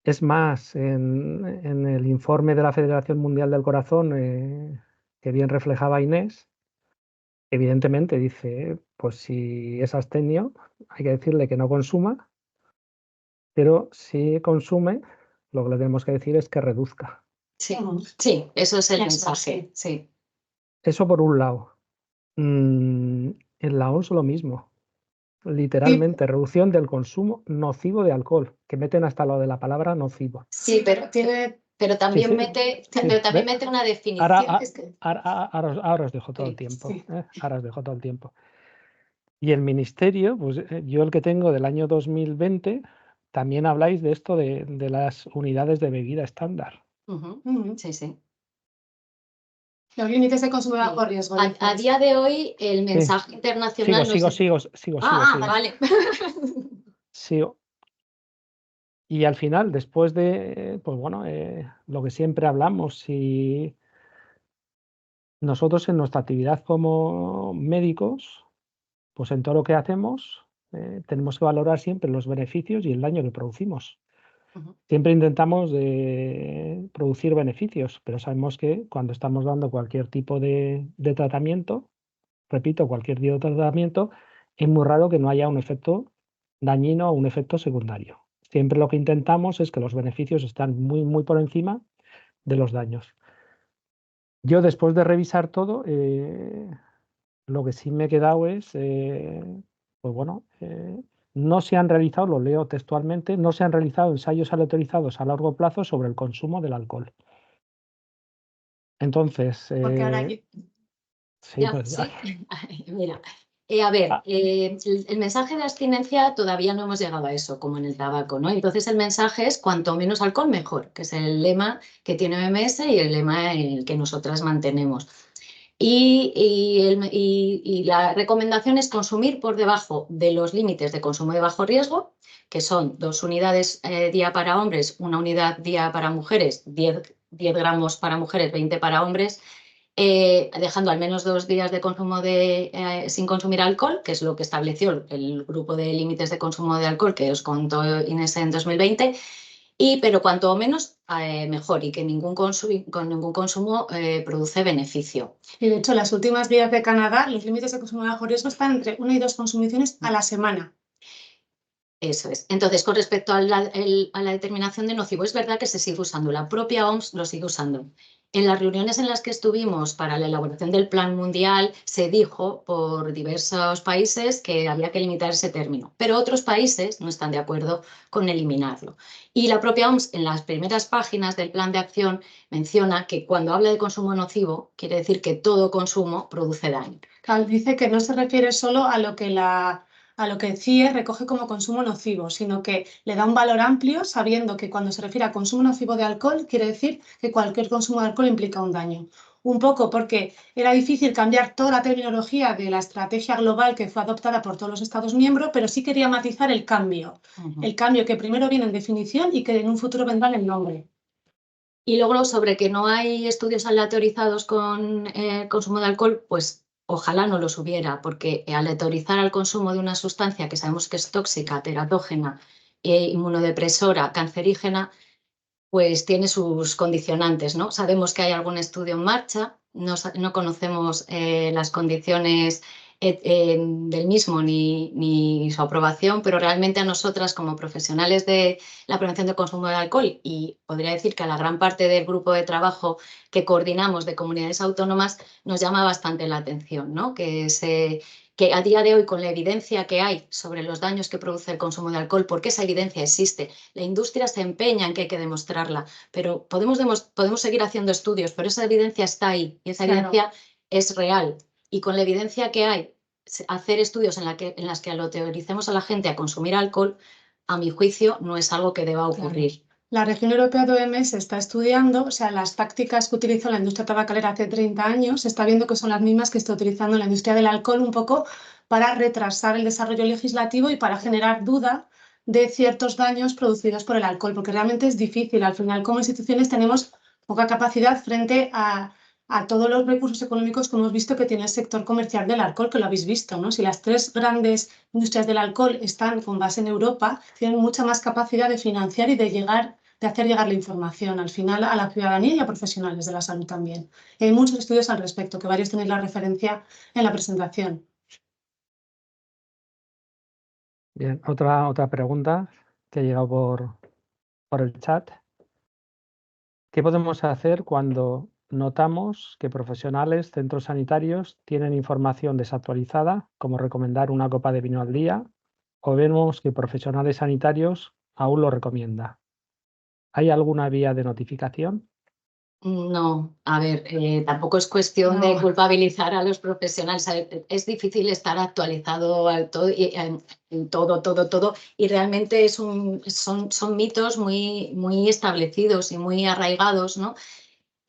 Es más, en el informe de la Federación Mundial del Corazón, que bien reflejaba Inés, evidentemente dice, pues si es abstemio, hay que decirle que no consuma, pero si consume, lo que le tenemos que decir es que reduzca. Sí, sí, eso es el mensaje. Sí. Eso por un lado. En la OMS lo mismo. Literalmente, reducción del consumo nocivo de alcohol, que meten hasta lo de la palabra nocivo. Sí, pero también, mete una definición. Ahora os dejo todo el tiempo. Ahora os dejo todo el tiempo. Y el ministerio, pues yo el que tengo del año 2020, también habláis de esto de las unidades de bebida estándar. Sí, sí. Los límites de consumo de bajo riesgo. A día de hoy, el mensaje internacional... Sigo. Vale. Sigo. Y al final, después de, pues bueno, lo que siempre hablamos, si nosotros en nuestra actividad como médicos, pues en todo lo que hacemos, tenemos que valorar siempre los beneficios y el daño que producimos. Siempre intentamos producir beneficios, pero sabemos que cuando estamos dando cualquier tipo de tratamiento, repito, cualquier tipo de tratamiento, es muy raro que no haya un efecto dañino o un efecto secundario. Siempre lo que intentamos es que los beneficios están muy, muy por encima de los daños. Yo, después de revisar todo, lo que sí me he quedado es, pues bueno, no se han realizado, lo leo textualmente, no se han realizado ensayos aleatorizados a largo plazo sobre el consumo del alcohol. Entonces, porque ahora sí, pues, sí. Mira, a ver, el mensaje de abstinencia todavía no hemos llegado a eso, como en el tabaco, ¿no? Entonces el mensaje es cuanto menos alcohol, mejor, que es el lema que tiene OMS y el lema en el que nosotras mantenemos. Y la recomendación es consumir por debajo de los límites de consumo de bajo riesgo, que son 2 unidades día para hombres, 1 unidad día para mujeres, 10 gramos para mujeres, 20 para hombres, dejando al menos 2 días de consumo sin consumir alcohol, que es lo que estableció el grupo de límites de consumo de alcohol que os contó Inés en 2020, pero cuanto menos mejor, y que con ningún consumo produce beneficio. Y de hecho, las últimas guías de Canadá, los límites de consumo de bajo riesgo están entre 1 y 2 consumiciones a la semana. Eso es. Entonces, con respecto a la determinación de nocivo, es verdad que se sigue usando, la propia OMS lo sigue usando. En las reuniones en las que estuvimos para la elaboración del Plan Mundial, se dijo por diversos países que había que limitar ese término, pero otros países no están de acuerdo con eliminarlo. Y la propia OMS, en las primeras páginas del Plan de Acción, menciona que cuando habla de consumo nocivo, quiere decir que todo consumo produce daño. Dice que no se refiere solo a lo que CIE recoge como consumo nocivo, sino que le da un valor amplio, sabiendo que cuando se refiere a consumo nocivo de alcohol, quiere decir que cualquier consumo de alcohol implica un daño. Un poco porque era difícil cambiar toda la terminología de la estrategia global que fue adoptada por todos los Estados miembros, pero sí quería matizar el cambio. El cambio que primero viene en definición y que en un futuro vendrá en el nombre. Y luego, sobre que no hay estudios aleatorizados con consumo de alcohol, pues ojalá no los hubiera, porque al autorizar al consumo de una sustancia que sabemos que es tóxica, teratógena, inmunodepresora, cancerígena, pues tiene sus condicionantes, ¿no? Sabemos que hay algún estudio en marcha, no conocemos las condiciones del mismo ni su aprobación, pero realmente a nosotras como profesionales de la prevención del consumo de alcohol, y podría decir que a la gran parte del grupo de trabajo que coordinamos de comunidades autónomas, nos llama bastante la atención, ¿no? Que a día de hoy, con la evidencia que hay sobre los daños que produce el consumo de alcohol, porque esa evidencia existe, la industria se empeña en que hay que demostrarla, pero podemos seguir haciendo estudios, pero esa evidencia está ahí y esa evidencia es real. Y con la evidencia que hay, hacer estudios en las que lo teoricemos a la gente a consumir alcohol, a mi juicio, no es algo que deba ocurrir. La región europea de OMS está estudiando, o sea, las tácticas que utilizó la industria tabacalera hace 30 años, se está viendo que son las mismas que está utilizando la industria del alcohol un poco para retrasar el desarrollo legislativo y para generar duda de ciertos daños producidos por el alcohol, porque realmente es difícil. Al final, como instituciones tenemos poca capacidad frente a todos los recursos económicos que hemos visto que tiene el sector comercial del alcohol, que lo habéis visto, ¿no? Si las 3 grandes industrias del alcohol están con base en Europa, tienen mucha más capacidad de financiar y de hacer llegar la información al final a la ciudadanía y a profesionales de la salud también. Hay muchos estudios al respecto, que varios tenéis la referencia en la presentación. Bien, otra pregunta que ha llegado por el chat. ¿Qué podemos hacer cuando notamos que profesionales, centros sanitarios tienen información desactualizada, como recomendar una copa de vino al día, o vemos que profesionales sanitarios aún lo recomiendan? ¿Hay alguna vía de notificación? No, a ver, tampoco es cuestión de culpabilizar a los profesionales. Es difícil estar actualizado en todo, y realmente son mitos muy establecidos y muy arraigados, ¿no?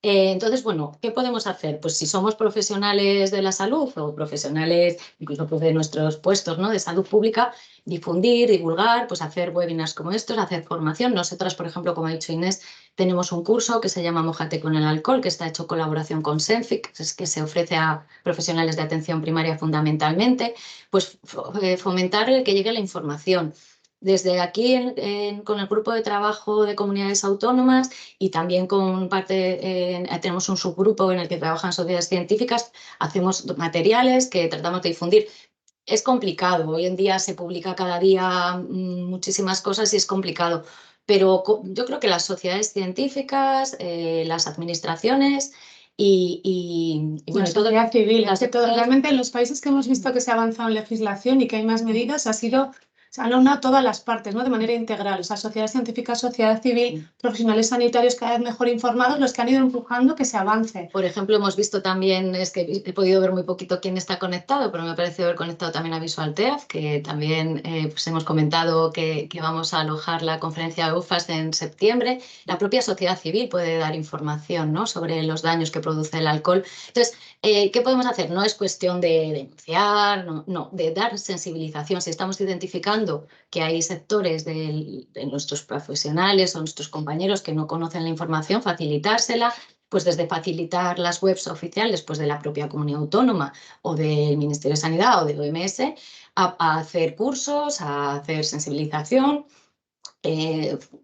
Entonces, bueno, ¿qué podemos hacer? Pues si somos profesionales de la salud o profesionales incluso pues, de nuestros puestos, ¿no? de salud pública, difundir, divulgar, pues hacer webinars como estos, hacer formación. Nosotras, por ejemplo, como ha dicho Inés, tenemos un curso que se llama Mójate con el alcohol, que está hecho en colaboración con Senfic, que se ofrece a profesionales de atención primaria fundamentalmente, pues fomentar el que llegue la información. Desde aquí, con el grupo de trabajo de comunidades autónomas y también con tenemos un subgrupo en el que trabajan sociedades científicas, hacemos materiales que tratamos de difundir. Es complicado, hoy en día se publica cada día muchísimas cosas y es complicado, pero yo creo que las sociedades científicas, las administraciones y la bueno, sociedad civil, realmente en los países que hemos visto que se ha avanzado en legislación y que hay más medidas, se han aunado todas las partes, ¿no? De manera integral, o sea, sociedades científicas, sociedad civil, profesionales sanitarios cada vez mejor informados, los que han ido empujando que se avance. Por ejemplo, hemos visto también, es que he podido ver muy poquito quién está conectado, pero me parece haber conectado también a Visualteaf, que también pues hemos comentado que vamos a alojar la conferencia de UFAS en septiembre. La propia sociedad civil puede dar información, ¿no? sobre los daños que produce el alcohol. Entonces, ¿qué podemos hacer? No es cuestión de denunciar, no, de dar sensibilización. Si estamos identificando que hay sectores de nuestros profesionales o nuestros compañeros que no conocen la información, facilitársela, pues desde facilitar las webs oficiales pues de la propia comunidad autónoma o del Ministerio de Sanidad o de OMS, a hacer cursos, a hacer sensibilización,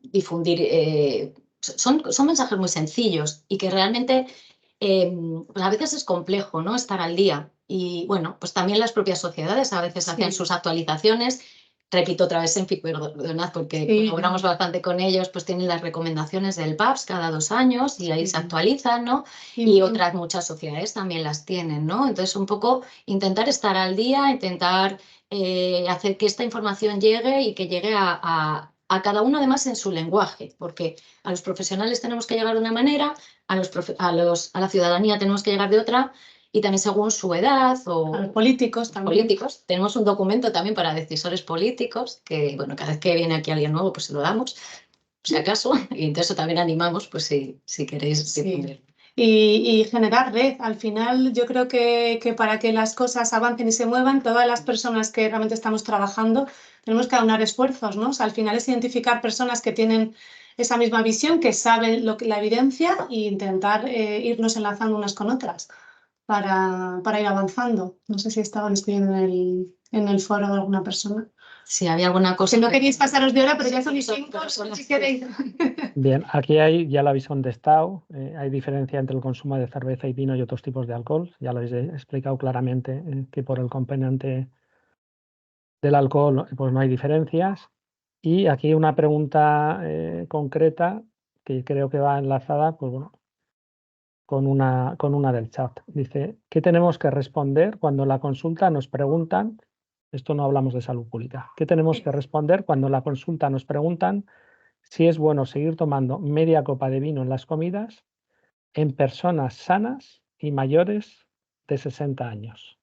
difundir. Son mensajes muy sencillos y que realmente pues a veces es complejo, ¿no? estar al día. Y bueno, pues también las propias sociedades a veces hacen sus actualizaciones. Repito otra vez Senfic, perdonad, porque colaboramos bastante con ellos, pues tienen las recomendaciones del PAPS cada 2 años y ahí se actualizan, ¿no? Y otras muchas sociedades también las tienen, ¿no? Entonces, un poco intentar estar al día, intentar hacer que esta información llegue y que llegue a cada uno además en su lenguaje, porque a los profesionales tenemos que llegar de una manera, a la ciudadanía tenemos que llegar de otra, y también según su edad o a los políticos también. Tenemos un documento también para decisores políticos que, bueno, cada vez que viene aquí alguien nuevo, pues se lo damos, por si acaso, y entonces también animamos, pues si queréis difundir. Y generar red. Al final, yo creo que para que las cosas avancen y se muevan, todas las personas que realmente estamos trabajando, tenemos que aunar esfuerzos, ¿no? O sea, al final es identificar personas que tienen esa misma visión, que saben la evidencia e intentar irnos enlazando unas con otras. para ir avanzando. No sé si estaban escribiendo en el foro de alguna persona. Si había alguna cosa. Si no queréis pasaros de hora, pero ya son 5, si queréis. Bien, aquí hay, ya lo habéis contestado, hay diferencia entre el consumo de cerveza y vino y otros tipos de alcohol. Ya lo habéis explicado claramente que por el componente del alcohol pues no hay diferencias. Y aquí una pregunta concreta que creo que va enlazada pues, bueno, con una del chat. Dice, ¿qué tenemos que responder cuando en la consulta nos preguntan, esto no hablamos de salud pública, ¿qué tenemos que responder cuando en la consulta nos preguntan si es bueno seguir tomando media copa de vino en las comidas en personas sanas y mayores de 60 años?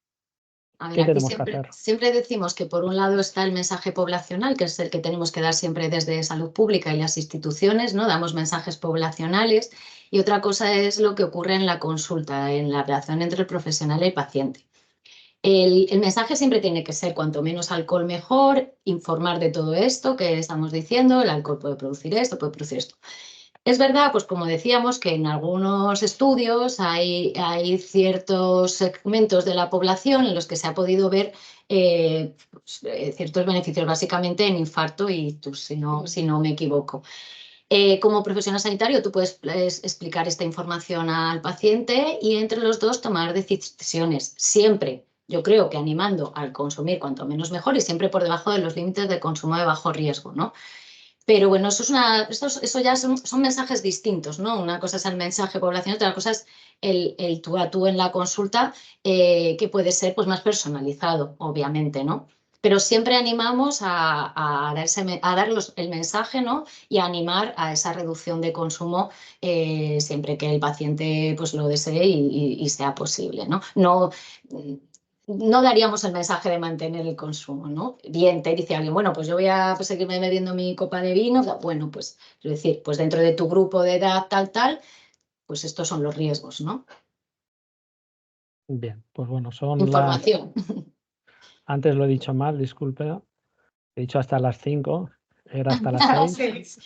A ver, ¿Qué aquí tenemos que hacer? siempre decimos que por un lado está el mensaje poblacional, que es el que tenemos que dar siempre desde salud pública y las instituciones, ¿no? Damos mensajes poblacionales, y otra cosa es lo que ocurre en la consulta, en la relación entre el profesional y el paciente. El mensaje siempre tiene que ser cuanto menos alcohol mejor, informar de todo esto que estamos diciendo, el alcohol puede producir esto, puede producir esto. Es verdad, pues como decíamos, que en algunos estudios hay ciertos segmentos de la población en los que se ha podido ver ciertos beneficios, básicamente en infarto y ictus, si no me equivoco. Como profesional sanitario, tú puedes explicar esta información al paciente y entre los dos tomar decisiones. Siempre, yo creo que animando al consumir cuanto menos mejor y siempre por debajo de los límites de consumo de bajo riesgo, ¿no? Pero bueno, eso ya son mensajes distintos, ¿no? Una cosa es el mensaje poblacional, otra cosa es el tú a tú en la consulta, que puede ser pues, más personalizado, obviamente, ¿no? Pero siempre animamos a dar el mensaje, ¿no? Y a animar a esa reducción de consumo siempre que el paciente pues, lo desee y sea posible, ¿no? No daríamos el mensaje de mantener el consumo, ¿no? Bien, te dice alguien, bueno, pues yo voy a seguirme bebiendo mi copa de vino. Bueno, pues es decir, pues dentro de tu grupo de edad tal, pues estos son los riesgos, ¿no? Bien, pues bueno, son Información. Antes lo he dicho mal, disculpe. He dicho hasta las 5, era hasta las 6.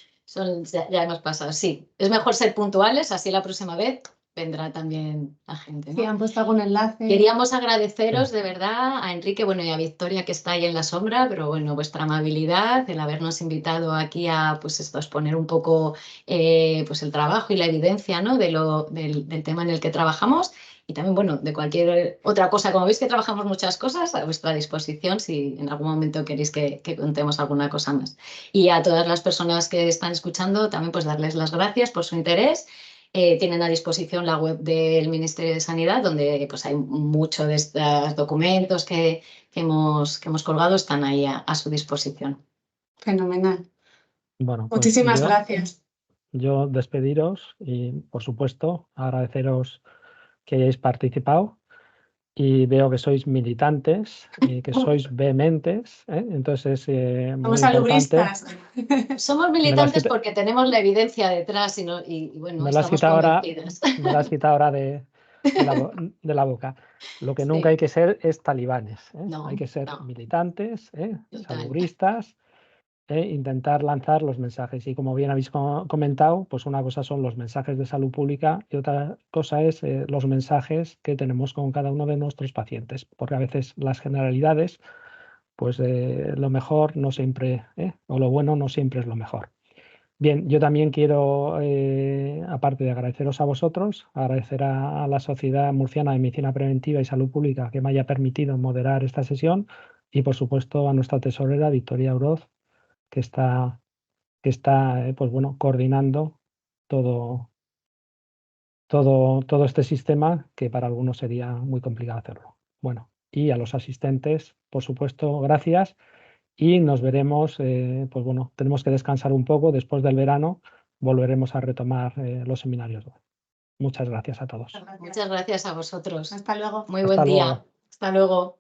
Ya hemos pasado, sí. Es mejor ser puntuales, así la próxima vez vendrá también la gente, ¿no? Sí, han puesto algún enlace. Queríamos agradeceros de verdad a Enrique, bueno, y a Victoria, que está ahí en la sombra, pero bueno, vuestra amabilidad, el habernos invitado aquí a pues esto, exponer un poco pues el trabajo y la evidencia, ¿no? del tema en el que trabajamos, y también, bueno, de cualquier otra cosa. Como veis que trabajamos muchas cosas, a vuestra disposición si en algún momento queréis que contemos alguna cosa más. Y a todas las personas que están escuchando, también pues darles las gracias por su interés. Tienen a disposición la web del Ministerio de Sanidad, donde pues, hay muchos de estos documentos que hemos colgado, están ahí a su disposición. Fenomenal. Bueno, pues muchísimas gracias. Yo despediros y, por supuesto, agradeceros que hayáis participado. Y veo que sois militantes, que sois vehementes, entonces es muy importante. Somos militantes porque tenemos la evidencia detrás y bueno, estamos convencidas. Me lo has quitado ahora de la boca. Lo que nunca hay que ser es talibanes, No, hay que ser no. militantes, salubristas, intentar lanzar los mensajes. Y como bien habéis comentado, pues una cosa son los mensajes de salud pública y otra cosa es los mensajes que tenemos con cada uno de nuestros pacientes, porque a veces las generalidades, pues lo mejor no siempre, o lo bueno no siempre es lo mejor. Bien, yo también quiero, aparte de agradeceros a vosotros, agradecer a la Sociedad Murciana de Medicina Preventiva y Salud Pública que me haya permitido moderar esta sesión y, por supuesto, a nuestra tesorera, Victoria Uroz, que está pues bueno, coordinando todo este sistema que para algunos sería muy complicado hacerlo. Bueno, y a los asistentes, por supuesto, gracias y nos veremos, pues bueno, tenemos que descansar un poco, después del verano volveremos a retomar los seminarios. Muchas gracias a todos. Muchas gracias a vosotros. Hasta luego. Muy buen día. Hasta luego.